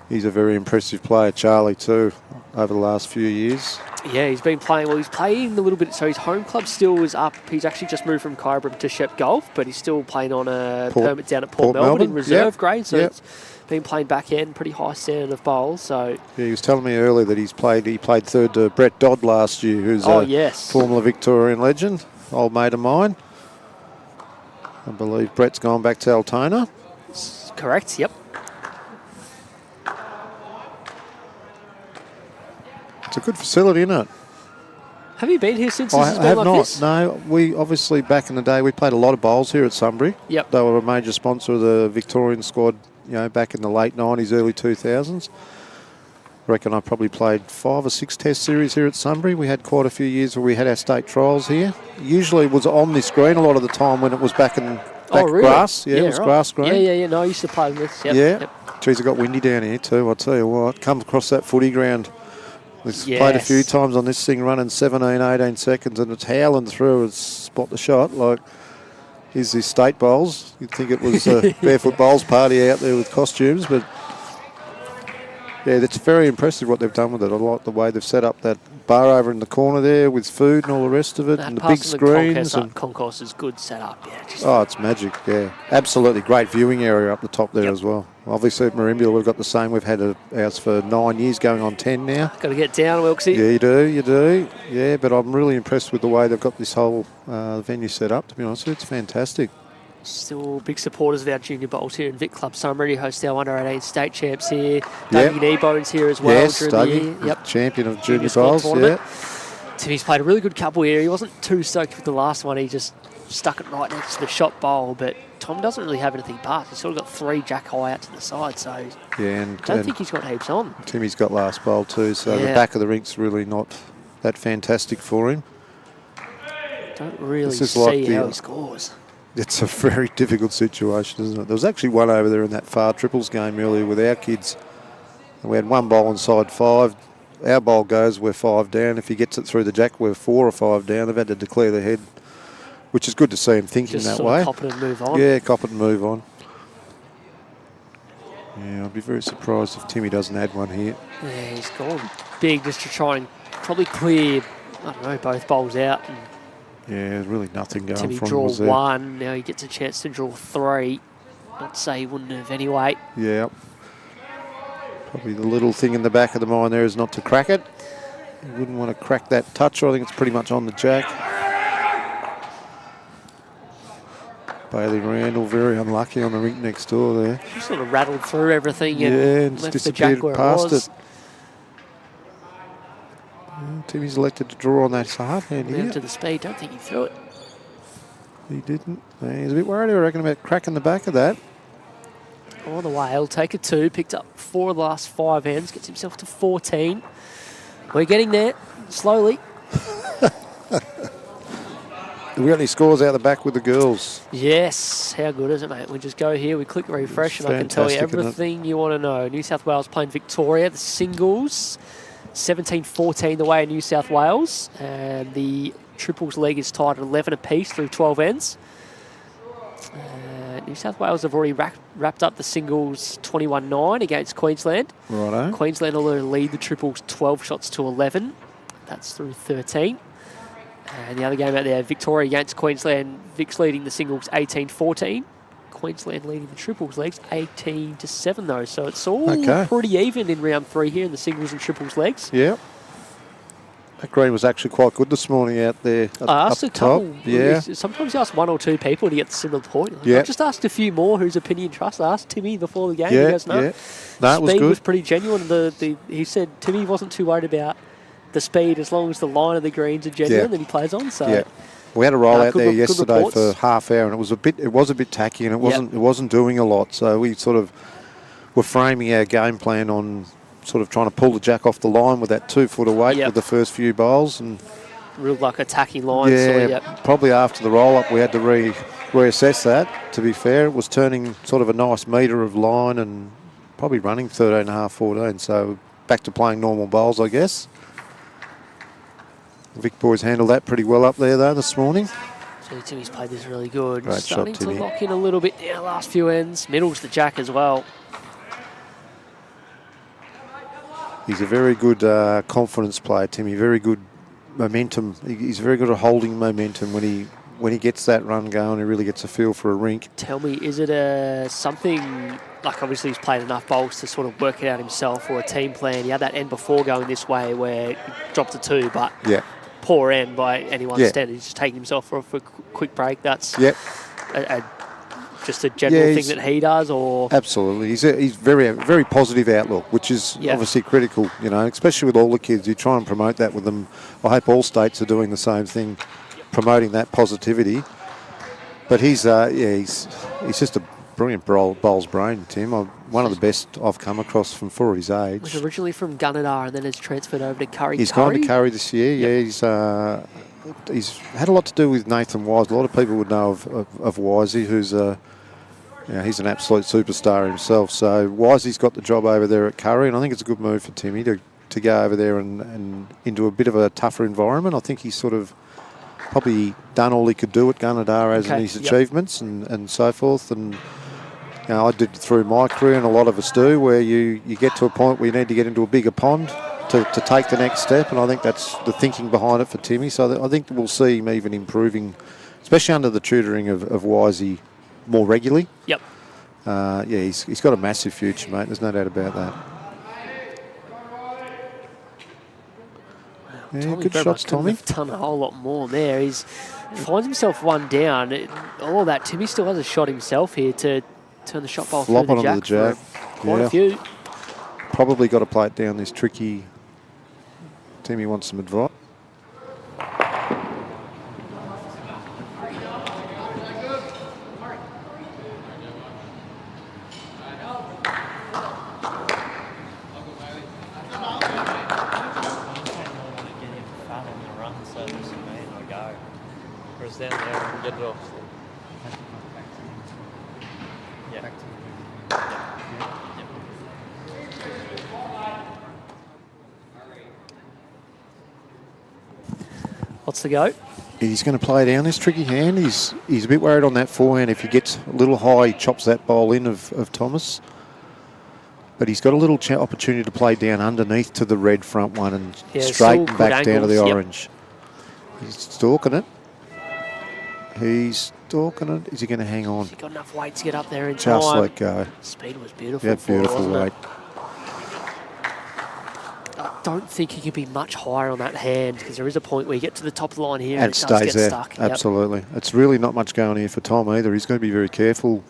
He's a very impressive player, Charlie, too, over the last few years. Yeah, he's been playing, well, he's playing a little bit, so his home club still is up. He's actually just moved from Kyabram to Shep Golf, but he's still playing on a permit down at Port Melbourne in reserve grade, so it's been playing backhand, pretty high standard of bowl, so... Yeah, he was telling me earlier that he played third to Brett Dodd last year, who's a former Victorian legend, old mate of mine. I believe Brett's gone back to Altona. Correct, yep. It's a good facility, isn't it? Have you been here since this has I been have like not. this? No, we obviously back in the day we played a lot of bowls here at Sunbury. Yep. They were a major sponsor of the Victorian squad, you know, back in the late 90s, early 2000s. I reckon I probably played 5 or 6 test series here at Sunbury. We had quite a few years where we had our state trials here. Usually it was on this green a lot of the time when it was back really? grass. Yeah, it was right. grass green. Yeah. No, I used to play with this. Yep. Yeah. Yep. Geez, it got windy down here too, I'll tell you what. Come across that footy ground. We've played a few times on this thing, running 17, 18 seconds, and it's howling through and spot the shot. Like, here's these state bowls. You'd think it was a barefoot bowls party out there with costumes, but yeah, that's very impressive what they've done with it. I like the way they've set up that bar over in the corner there with food and all the rest of it, and the big screens. The concourse is good setup. Yeah. Oh, it's magic. Yeah, absolutely great viewing area up the top there as well. Obviously at Merimbula we've got the same. We've had ours for 9 years, going on 10 now. Got to get down, Wilksy. Yeah, you do. Yeah, but I'm really impressed with the way they've got this whole venue set up. To be honest with you, it's fantastic. Still big supporters of our junior bowls here in Vic Club. So I'm ready to host our under-18 state champs here. Dougie Kneebone's here as well. Yes, during Dougie, the year. champion of junior bowls. Yeah. Timmy's played a really good couple here. He wasn't too stoked with the last one. He just stuck it right next to the shot bowl. But Tom doesn't really have anything past. He's sort of got 3 jack high out to the side. So yeah, I don't think he's got heaps on. Timmy's got last bowl too. So the back of the rink's really not that fantastic for him. Don't really see how he scores. It's a very difficult situation, isn't it? There was actually one over there in that far triples game earlier with our kids. We had 1 bowl on side 5. Our bowl goes, we're 5 down. If he gets it through the jack, we're 4 or 5 down. They've had to declare the head, which is good to see him thinking just that way. Cop it and move on. Yeah, cop it and move on. Yeah, I'd be very surprised if Timmy doesn't add one here. Yeah, he's gone big just to try and probably clear, I don't know, both bowls out. And yeah, there's really nothing going Timmy from draw there. 1, now he gets a chance to draw 3. Not to say he wouldn't have anyway. Yeah. Probably the little thing in the back of the mind there is not to crack it. You wouldn't want to crack that toucher. I think it's pretty much on the jack. Bailey Randall very unlucky on the rink next door there. He sort of rattled through everything and left disappeared the jack where past it was. Timmy's elected to draw on that hard hand here. Down to the speed, don't think he threw it. He didn't. He's a bit worried, I reckon, about cracking the back of that. All the way, he'll take a 2, picked up 4 of the last 5 hands, gets himself to 14. We're getting there, slowly. We got any scores out the back with the girls? Yes, how good is it, mate? We just go here, we click refresh, and I can tell you everything you want to know. New South Wales playing Victoria, the singles, 17-14 the way in New South Wales, and the triples leg is tied at 11 apiece through 12 ends. New South Wales have already wrapped up the singles 21-9 against Queensland. Righto. Queensland will lead the triples 12 shots to 11. That's through 13. And the other game out there, Victoria against Queensland. Vic's leading the singles 18-14. Queensland leading the triples legs 18-7 though. So it's all pretty even in round 3 here in the singles and triples legs. Yeah. That green was actually quite good this morning out there. I asked a couple. Yeah. Sometimes you ask 1 or 2 people to get the similar point. Yeah. I just asked a few more whose opinion trust. I asked Timmy before the game. Yeah, He goes, no. Yeah. No, it was speed good. was pretty genuine. He said Timmy wasn't too worried about the speed as long as the line of the greens are genuine. Then he plays on. So yeah. We had a roll out there yesterday reports. for half hour, and it was a bit tacky, and it wasn't doing a lot. So we sort of were framing our game plan on sort of trying to pull the jack off the line with that 2-footer weight with the first few bowls, and real like attacking lines. Yeah, probably after the roll up we had to reassess that. To be fair, it was turning sort of a nice metre of line and probably running 13.5, 14. So back to playing normal bowls, I guess. Vic boys handled that pretty well up there though this morning. So Timmy's played this really good. Great Starting shot, Timmy. to lock in a little bit now, last few ends. Middle's the jack as well. He's a very good confidence player, Timmy. Very good momentum. He's very good at holding momentum when he gets that run going. He really gets a feel for a rink. Tell me, is it something like obviously he's played enough bowls to sort of work it out himself, or a team plan? He had that end before going this way where he dropped a 2, but poor end by anyone's standard. He's just taking himself for a quick break. That's just a general thing that he does, or absolutely. He's very positive outlook, which is obviously critical. You know, especially with all the kids. You try and promote that with them. I hope all states are doing the same thing, promoting that positivity. But he's just a brilliant bowls brain, Tim. One of the best I've come across for his age. Was originally from Gunnedah and then has transferred over to Curry. He's gone to Curry this year. Yeah, he's had a lot to do with Nathan Wise. A lot of people would know of Wisey, who's he's an absolute superstar himself. So Wisey's got the job over there at Curry, and I think it's a good move for Timmy to go over there and into a bit of a tougher environment. I think he's sort of probably done all he could do at Gunnedah as in his achievements and so forth. And you know, I did it through my career, and a lot of us do, where you get to a point where you need to get into a bigger pond to take the next step, and I think that's the thinking behind it for Timmy. So I think we'll see him even improving, especially under the tutoring of Wisey more regularly. Yep. Yeah, he's got a massive future, mate. There's no doubt about that. Yeah, good shots, Tommy. Have done a whole lot more there. He finds himself one down. All of that, Timmy still has a shot himself here to turn the shot ball Flop through the onto jack. the jack. Quite a few. Probably got to play it down this tricky. Timmy wants some advice. Down there and get it off. Yeah. What's the go? He's going to play down this tricky hand. He's a bit worried on that forehand. If he gets a little high, he chops that bowl in of Thomas. But he's got a little opportunity to play down underneath to the red front one and straighten back down to the orange. He's stalking it. He's stalking it. Is he going to hang on? He got enough weight to get up there in time. Just let go. Speed was beautiful. Yeah, beautiful weight. I don't think he could be much higher on that hand because there is a point where you get to the top of the line here and it it does stays get there. stuck. Absolutely. Yep. It's really not much going here for Tom either. He's going to be very careful.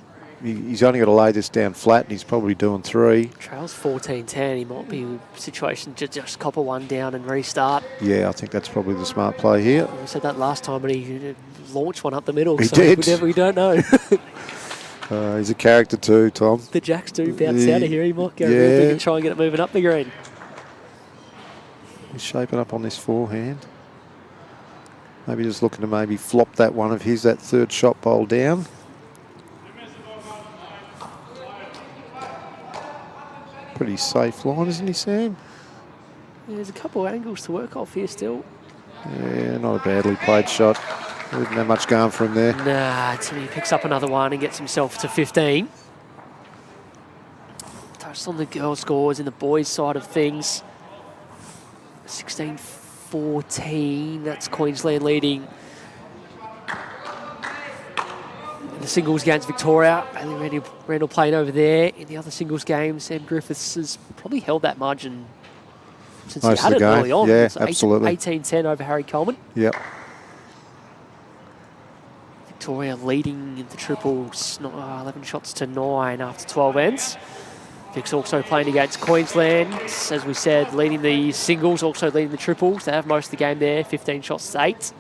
He's only got to lay this down flat, and he's probably doing 3. Trails 14-10. He might be in a situation to just copper one down and restart. Yeah, I think that's probably the smart play here. We said that last time, but he launched one up the middle. He did. We don't know. He's a character too, Tom. The jacks do bounce out of here. He might go real big and try and get it moving up the green. He's shaping up on this forehand. Maybe just looking to maybe flop that one of his, that third shot bowl down. Pretty safe line, isn't he, Sam? Yeah, there's a couple of angles to work off here still. Yeah, not a badly played shot. Didn't have much going for him there. Nah, Timmy picks up another one and gets himself to 15. Touched on the girls' scores in the boys' side of things. 16-14, that's Queensland leading. The singles games, Victoria, Bailey Randall playing over there. In the other singles game, Sam Griffiths has probably held that margin since he had it early on. Yeah, so absolutely. 18-10 over Harry Coleman. Yep. Victoria leading in the triples, 11 shots to 9 after 12 ends. Vic's also playing against Queensland, as we said, leading the singles, also leading the triples. They have most of the game there, 15 shots to 8.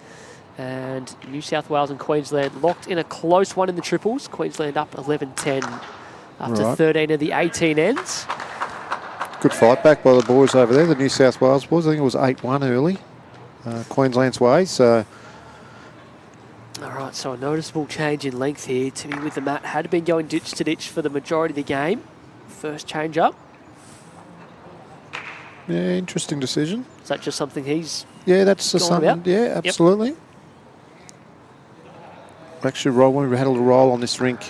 And New South Wales and Queensland locked in a close one in the triples. Queensland up 11-10 after 13 of the 18 ends. Good fight back by the boys over there, the New South Wales boys. I think it was 8-1 early, Queensland's way. So, all right, so a noticeable change in length here. Timmy with the mat had been going ditch to ditch for the majority of the game. First change up. yeah, interesting decision. Is that just something he's that's something. about? Yeah, absolutely. Yep. Actually, we had a little roll on this rink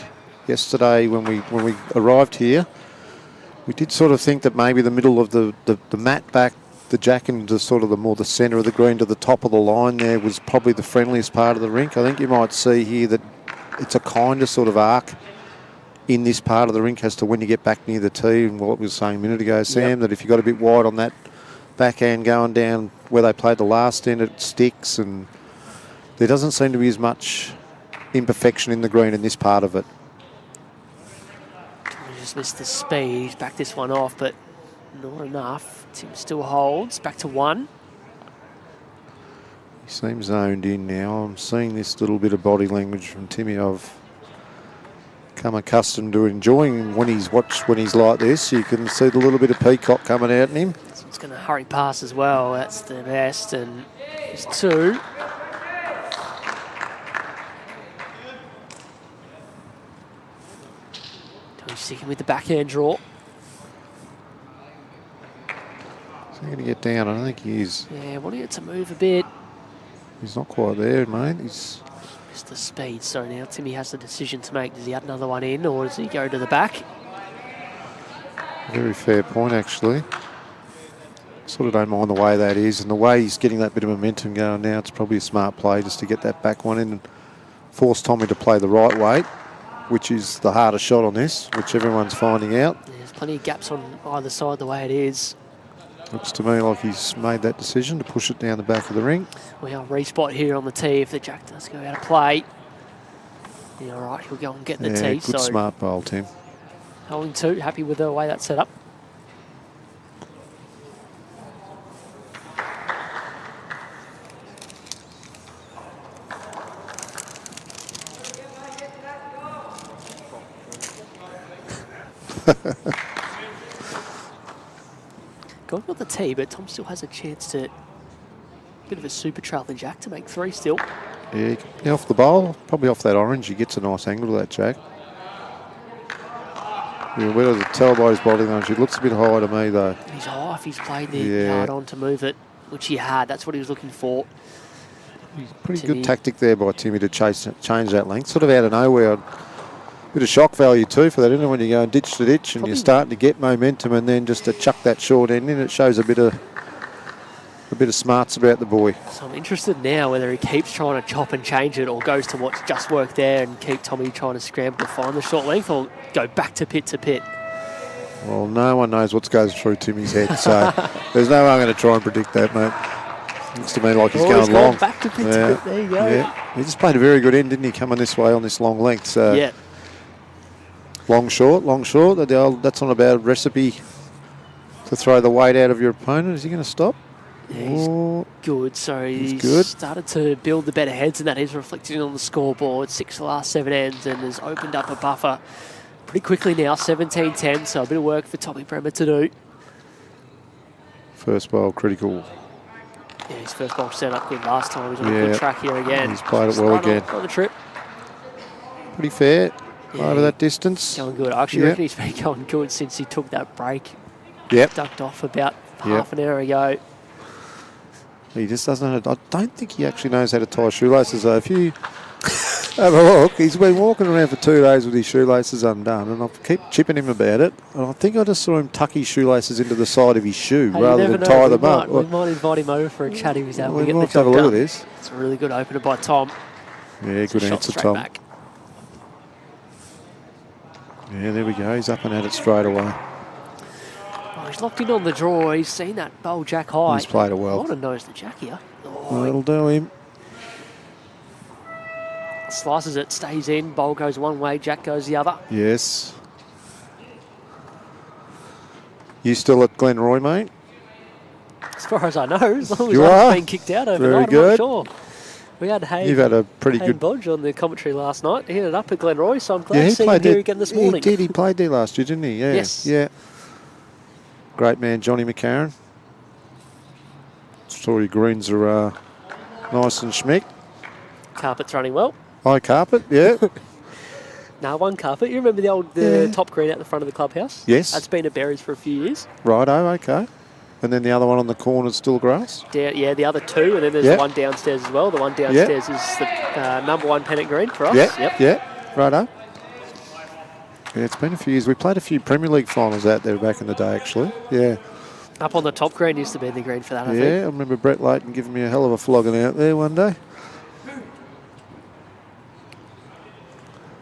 yesterday when we arrived here. We did sort of think that maybe the middle of the mat back, the jack and the sort of the centre of the green to the top of the line there was probably the friendliest part of the rink. I think you might see here that it's a kind of sort of arc in this part of the rink as to when you get back near the tee, and what we were saying a minute ago, Sam, that if you got a bit wide on that backhand going down where they played the last end, it sticks, and there doesn't seem to be as much imperfection in the green in this part of it. We just missed the speed, back this one off, but not enough. Tim still holds, back to 1. He seems zoned in now. I'm seeing this little bit of body language from Timmy. I've become accustomed to enjoying when he's like this. You can see the little bit of peacock coming out in him. So it's going to hurry past as well. That's the best, and it's 2. He's sticking with the backhand draw. Is he going to get down? I don't think he is. Yeah, wanting it to move a bit. He's not quite there, mate. He's missed the speed. So now Timmy has the decision to make. Does he add another one in, or does he go to the back? a very fair point, actually. Sort of don't mind the way that is, and the way he's getting that bit of momentum going now, it's probably a smart play just to get that back one in and force Tommy to play the right way, which is the hardest shot on this, which everyone's finding out. There's plenty of gaps on either side the way it is. Looks to me like he's made that decision to push it down the back of the ring. We are respot here on the tee if the jack does go out of play. Yeah, all right, he'll go and get the tee. Good smart bowl, Tim. Holding 2, happy with the way that's set up. Going with the tee, but Tom still has a chance to... Bit of a super trail the jack to make 3 still. Yeah, off the bowl, probably off that orange, he gets a nice angle to that jack. Yeah, where does it tell by his body language? It looks a bit high to me, though. He's off. He's played the yard on to move it, which he had. That's what he was looking for. Pretty good tactic there by Timmy to change that length. Sort of out of nowhere. Bit of shock value too for that, isn't it? When you go ditch to ditch and you're starting to get momentum, and then just to chuck that short end in, it shows a bit of smarts about the boy. So I'm interested now whether he keeps trying to chop and change it, or goes to what's just worked there and keep Tommy trying to scramble to find the short length, or go back to pit to pit. Well, no one knows what goes through Timmy's head, so there's no way I'm going to try and predict that, mate. Looks to me like he's going long. Back to pit to pit. There you go. Yeah. He just played a very good end, didn't he, coming this way on this long length? So yeah. Long, short. That's not a bad recipe to throw the weight out of your opponent. Is he going to stop? Yeah, he's good. So he's good. Started to build the better heads, and that is reflected on the scoreboard. 6 of the last 7 ends, and has opened up a buffer pretty quickly now. 17-10, so a bit of work for Tommy Brehmer to do. First bowl critical. Yeah, his first bowl set up good last time. He's on a good track here again. He's played it well again. On the trip. Pretty fair. Over that distance. Going good. I actually reckon he's been going good since he took that break. Yep. Ducked off about half an hour ago. He just doesn't. I don't think he actually knows how to tie shoelaces, though. If you have a look, he's been walking around for 2 days with his shoelaces undone, and I keep chipping him about it. And I think I just saw him tuck his shoelaces into the side of his shoe rather than tie them up. We might invite him over for a chat if he's able to get the job have a look at this. It's a really good opener by Tom. Yeah, good answer, Tom. Back. Yeah, there we go. He's up and at it straight away. Oh, he's locked in on the draw. He's seen that bowl jack high. He's played it well. I want to nose the jack here. Oh, that'll do him. Slices it, stays in. Bowl goes one way, jack goes the other. Yes. You still at Glenroy, mate? As far as I know, as long as you I've been kicked out overnight, Very good. I'm not sure. We had Hayden. You've had a pretty good Bodge on the commentary last night. He ended up at Glenroy, so I'm glad to see him here again this morning. He did. He played there last year, didn't he? Yeah. Yes. Yeah. Great man, Johnny McCarron. Story greens are nice and schmick. Carpet's running well. High carpet, yeah. No, one carpet. You remember the top green out the front of the clubhouse? Yes. That's been at Berries for a few years. Righto, okay. And then the other one on the corner is still grass? Yeah, the other 2, and then there's the one downstairs as well. The one downstairs is the #1 pennant green for us. Yeah, righto. Yeah, it's been a few years. We played a few Premier League finals out there back in the day, actually. Yeah. Up on the top green used to be the green for that, I think. Yeah, I remember Brett Layton giving me a hell of a flogging out there one day.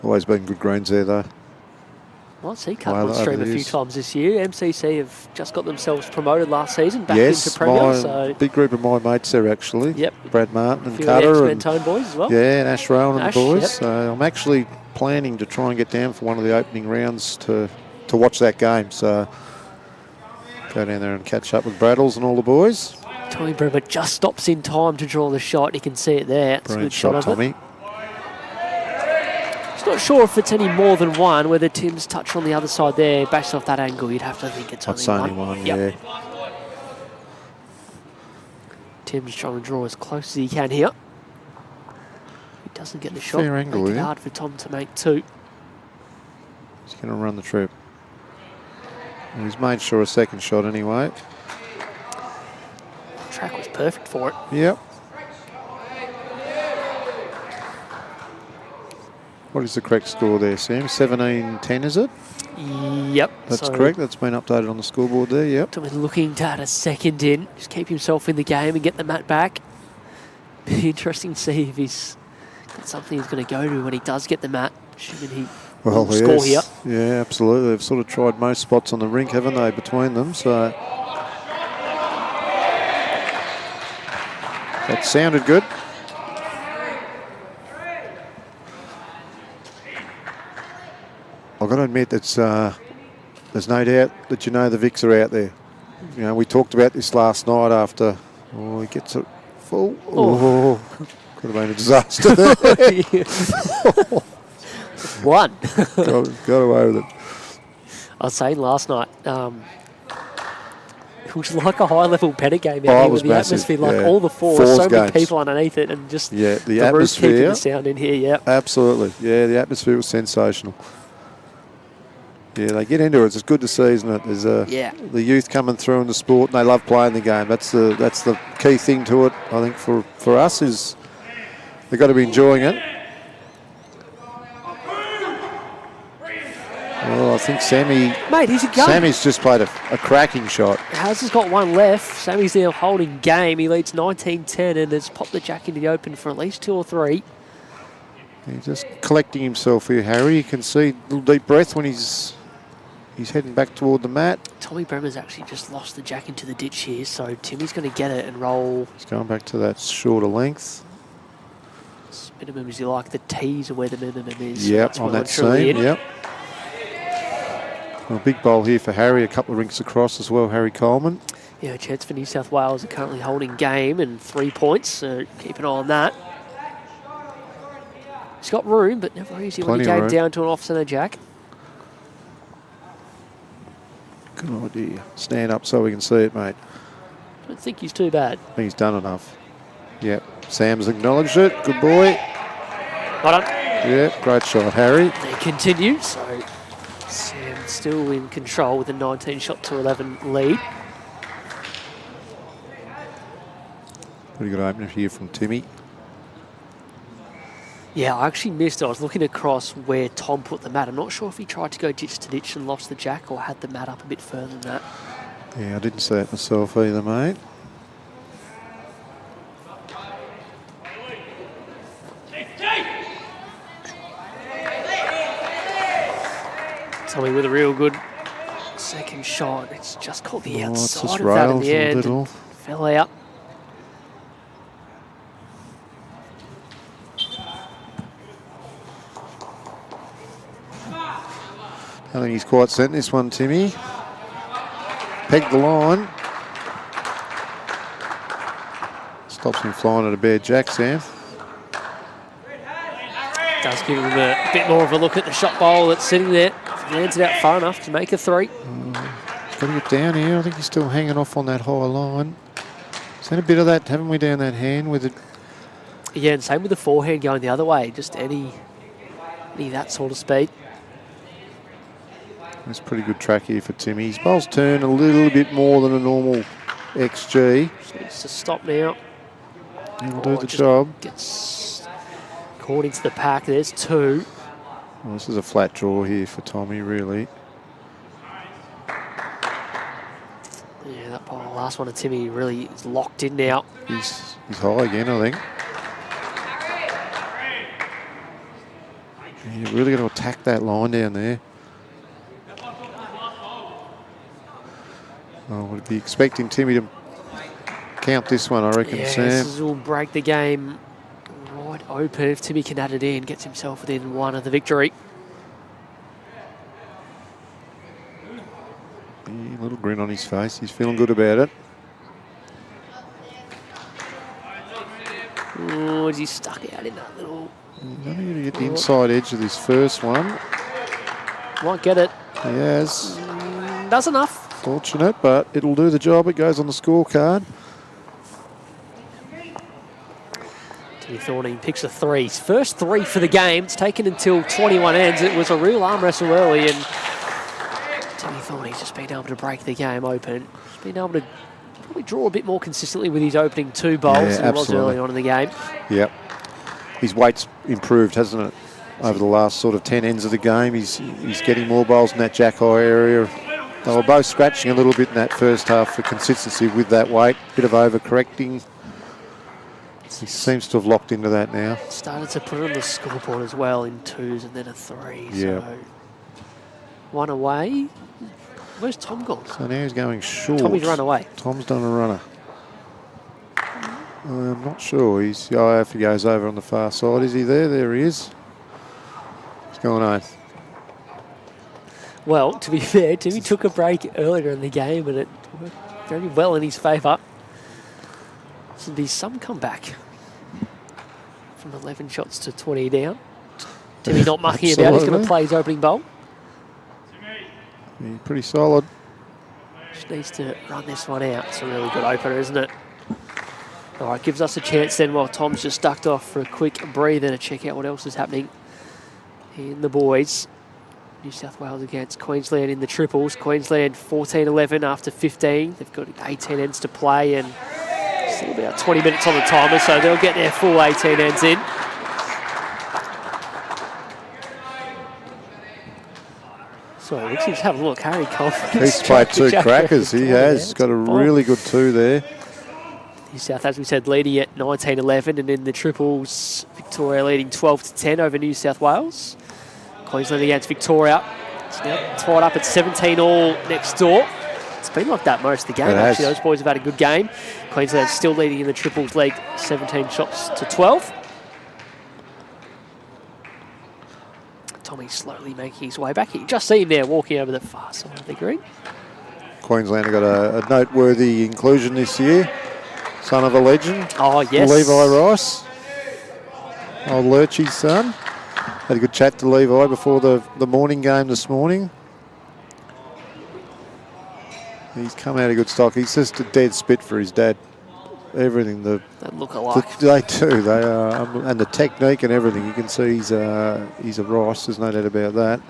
Always been good greens there, though. Well, I see come on stream a few times this year. MCC have just got themselves promoted last season back into Premier. So big group of my mates there, actually. Yep. Brad Martin and Carter. Cutter. And Tone boys as well. Yeah, and Ash Rowan and the boys. Yep. So I'm actually planning to try and get down for one of the opening rounds to watch that game. So go down there and catch up with Braddles and all the boys. Tommy Brehmer just stops in time to draw the shot. You can see it there. It's Brilliant a good shot of Tommy. it. Not sure if it's any more than one, whether Tim's touch on the other side there, based off that angle, you'd have to think it's only one. Yeah. Tim's trying to draw as close as he can here. He doesn't get the shot. Fair angle, Make it hard for Tom to make 2. He's going to run the trip. And he's made sure a second shot anyway. The track was perfect for it. Yep. What is the correct score there, Sam? 17-10, is it? Yep. That's so correct. That's been updated on the scoreboard there, yep. Tommy's looking to add a second in, just keep himself in the game and get the mat back. Be interesting to see if he's got something he's going to go to when he does get the mat. Assuming he will score here. Yeah, absolutely. They've sort of tried most spots on the rink, haven't they, between them? So that sounded good. I've got to admit there's no doubt that the Vics are out there. You know, we talked about this last night after. Oh, he gets it full. Oh, could have been a disaster there. One. got away with it. I was saying last night, it was like a high-level Pettit game out Oh, here it was with the massive, atmosphere, like yeah. all the fours, so many people underneath it, and just the roof keeping atmosphere. the sound in here, yeah. Absolutely, yeah, the atmosphere was sensational. Yeah, they get into it. It's good to see, isn't it? There's the youth coming through in the sport, and they love playing the game. That's the key thing to it. I think for us is they've got to be enjoying it. Well, I think Sammy's just played a cracking shot. Howes has got one left. Sammy's there holding game. He leads 19-10 and has popped the jack into the open for at least 2 or 3. He's just collecting himself here, Harry. You can see a little deep breath when he's heading back toward the mat. Tommy Brehmer's actually just lost the jack into the ditch here, so Timmy's going to get it and roll. He's going back to that shorter length. Minimum is you like the tees are where the minimum is. Yep, on that seam, yep. Well, big bowl here for Harry, a couple of rinks across as well, Harry Coleman. Yeah, Cheds for New South Wales are currently holding game and 3 points, so keep an eye on that. He's got room, but never easy when you game down to an off-centre jack. Good idea. Stand up so we can see it, mate. Don't think he's too bad. I think he's done enough. Yep, Sam's acknowledged it. Good boy. Well done. Yeah, great shot, Harry. They continue, so Sam still in control with a 19-shot-to-11 lead. Pretty good opener here from Timmy. Yeah, I actually missed it. I was looking across where Tom put the mat. I'm not sure if he tried to go ditch to ditch and lost the jack or had the mat up a bit further than that. Yeah, I didn't see that myself either, mate. Tommy with a real good second shot. It's just caught the outside of that in rails the a end. little. Fell out. I think he's quite sent this one, Timmy. Pegged the line. Stops him flying at a bare jack, Sam. Does give him a bit more of a look at the shot bowl that's sitting there. Lands it out far enough to make a 3. Got to get down here. I think he's still hanging off on that high line. Seen a bit of that, haven't we, down that hand with it? Yeah, and same with the forehand going the other way. Just any that sort of speed. That's pretty good track here for Timmy. His bowl's turn a little bit more than a normal XG. Just needs to stop now. He'll do the job. Gets caught into the pack. There's 2. Well, this is a flat draw here for Tommy, really. Yeah, that last one of Timmy really is locked in now. He's high again, I think. Yeah, you're really going to attack that line down there. I would be expecting Timmy to count this one, I reckon, yeah, Sam. This will break the game right open. If Timmy can add it in, gets himself within 1 of the victory. Yeah, a little grin on his face. He's feeling good about it. Oh, is he stuck out in that little... He's only going to get the inside edge of this first one. Might get it. He has. That's enough. Fortunate, but it'll do the job. It goes on the scorecard. Timmy Thorning picks a 3. His first 3 for the game. It's taken until 21 ends. It was a real arm wrestle early, and Timmy Thorning's just been able to break the game open. Just been able to probably draw a bit more consistently with his opening 2 bowls than he was early on in the game. Yep. His weight's improved, hasn't it? over the last sort of 10 ends of the game. He's getting more bowls in that jack-eye area. They were both scratching a little bit in that first half for consistency with that weight. Bit of overcorrecting. He seems to have locked into that now. Started to put it on the scoreboard as well in 2s and then a 3. Yeah. So 1 away. Where's Tom gone? So now he's going short. Tommy's run away. Tom's done a runner. I'm not sure. If he goes over on the far side, is he there? There he is. He's going home. Well, to be fair, Timmy took a break earlier in the game and it worked very well in his favour. So there's some comeback from 11 shots to 20 down. Timmy not mucking about. He's going to play his opening bowl. He's pretty solid. Just needs to run this one out. It's a really good opener, isn't it? All right, gives us a chance then while Tom's just ducked off for a quick breather to check out what else is happening in the boys. New South Wales against Queensland in the triples. Queensland 14-11 after 15. They've got 18 ends to play and still about 20 minutes on the timer, so they'll get their full 18 ends in. So let's just have a look. Harry Coleman. He's played 2 crackers. He has. He's got a really good 2 there. New South, as we said, leading at 19-11, and in the triples, Victoria leading 12-10 over New South Wales. Queensland against Victoria. It's now tied up at 17-all next door. It's been like that most of the game, actually. Those boys have had a good game. Queensland still leading in the triples league, 17 shots to 12. Tommy slowly making his way back. You just see him there walking over the far side of the green. Queensland have got a noteworthy inclusion this year. Son of a legend. Oh, yes. Levi Rice. Old Lurchy's son. Had a good chat to Levi before the morning game this morning. He's come out of good stock. He's just a dead spit for his dad. Everything. They look alike. They do. They are, and the technique and everything. You can see he's a Rice. There's no doubt about that.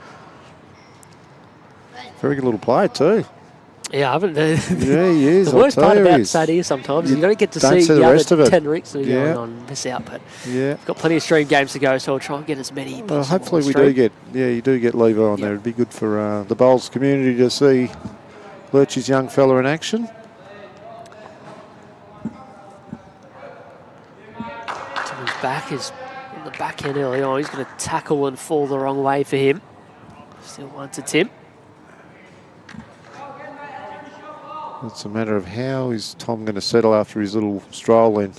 Very good little player too. Yeah, I haven't. Yeah, he is. The worst part about Saturday sometimes you don't get to see the other 10 Ricks that are going on, miss out. But we've got plenty of stream games to go, so we'll try and get as many. Well, hopefully we do get. Yeah, you do get Levi on there. It'd be good for the bowls community to see Lurch's young fella in action. Timmy's back is in the back end early on. He's going to tackle and fall the wrong way for him. Still 1 to Tim. It's a matter of how is Tom going to settle after his little stroll in.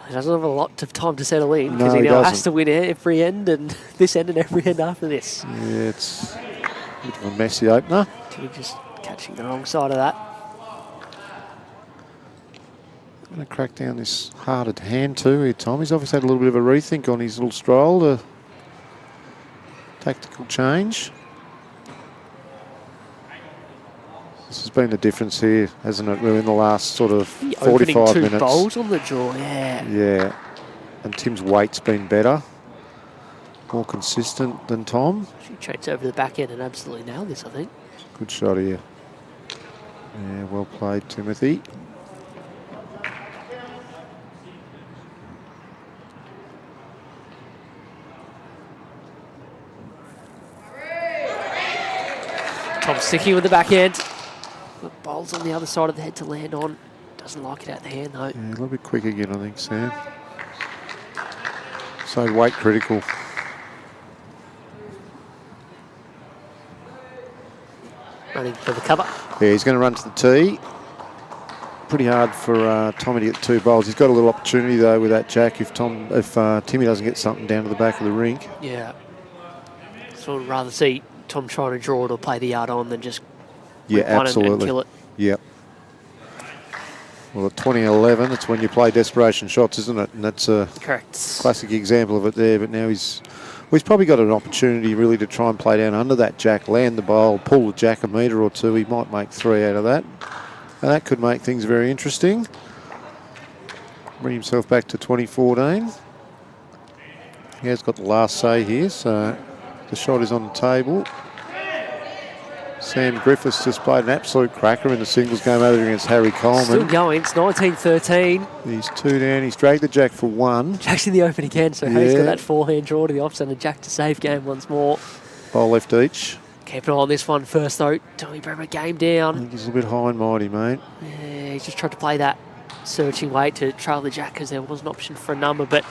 He doesn't have a lot of time to settle in because he now has to win every end and this end and every end after this. Yeah, it's a bit of a messy opener. Timmy just catching the wrong side of that. Going to crack down this hearted hand too here, Tom. He's obviously had a little bit of a rethink on his little stroll, a tactical change. This has been the difference here, hasn't it, really, in the last sort of 45 minutes. 2 bowls on the draw, yeah. Yeah, and Tim's weight's been better, more consistent than Tom. She chased over the back end and absolutely nailed this, I think. Good shot here. Yeah, well played, Timothy. Tom sticking with the back end. Got bowls on the other side of the head to land on. Doesn't like it out the hand though. Yeah, a little bit quick again, I think, Sam. So weight critical. Running for the cover. Yeah, he's going to run to the tee. Pretty hard for Tommy to get 2 bowls. He's got a little opportunity though with that jack if Timmy doesn't get something down to the back of the rink. Yeah. So I'd rather see Tom trying to draw it or play the yard on than just absolutely. And kill it. Yep. Well, at 20-11, it's when you play desperation shots, isn't it? And that's a classic example of it there. But now he's probably got an opportunity really to try and play down under that jack, land the bowl, pull the jack a metre or 2. He might make 3 out of that. And that could make things very interesting. Bring himself back to 2014. He has got the last say here, so the shot is on the table. Sam Griffiths just played an absolute cracker in the singles game over against Harry Coleman. Still going. It's 19-13. He's 2 down. He's dragged the jack for 1. Jack's in the open again, so Harry's got that forehand draw to the offside and Jack to save game once more. Bowl left each. Keep an eye on this one first, though. Tommy Brehmer game down. I think he's a bit high and mighty, mate. Yeah, he's just tried to play that searching weight to trail the Jack because there was an option for a number, but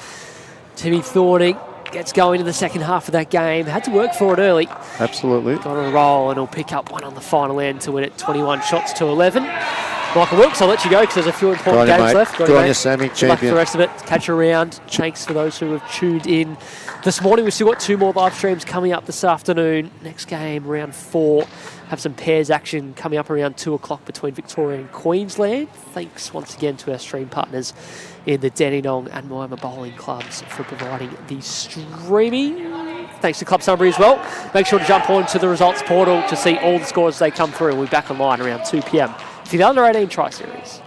Timmy Thorning gets going in the second half of that game. Had to work for it early. Absolutely. Got on a roll, and he'll pick up one on the final end to win it 21 shots to 11. Michael Wilks, I'll let you go because there's a few important games left. Good on you, Sammy. Good luck for the rest of it. Catch you around. Thanks for those who have tuned in this morning. We've still got 2 more live streams coming up this afternoon. Next game, round 4. Have some pairs action coming up around 2 o'clock between Victoria and Queensland. Thanks once again to our stream partners in the Dandenong and Moama bowling clubs for providing the streaming. Thanks to Club Sunbury as well. Make sure to jump on to the results portal to see all the scores as they come through. We'll be back online around 2 p.m. for the Under 18 Tri-Series.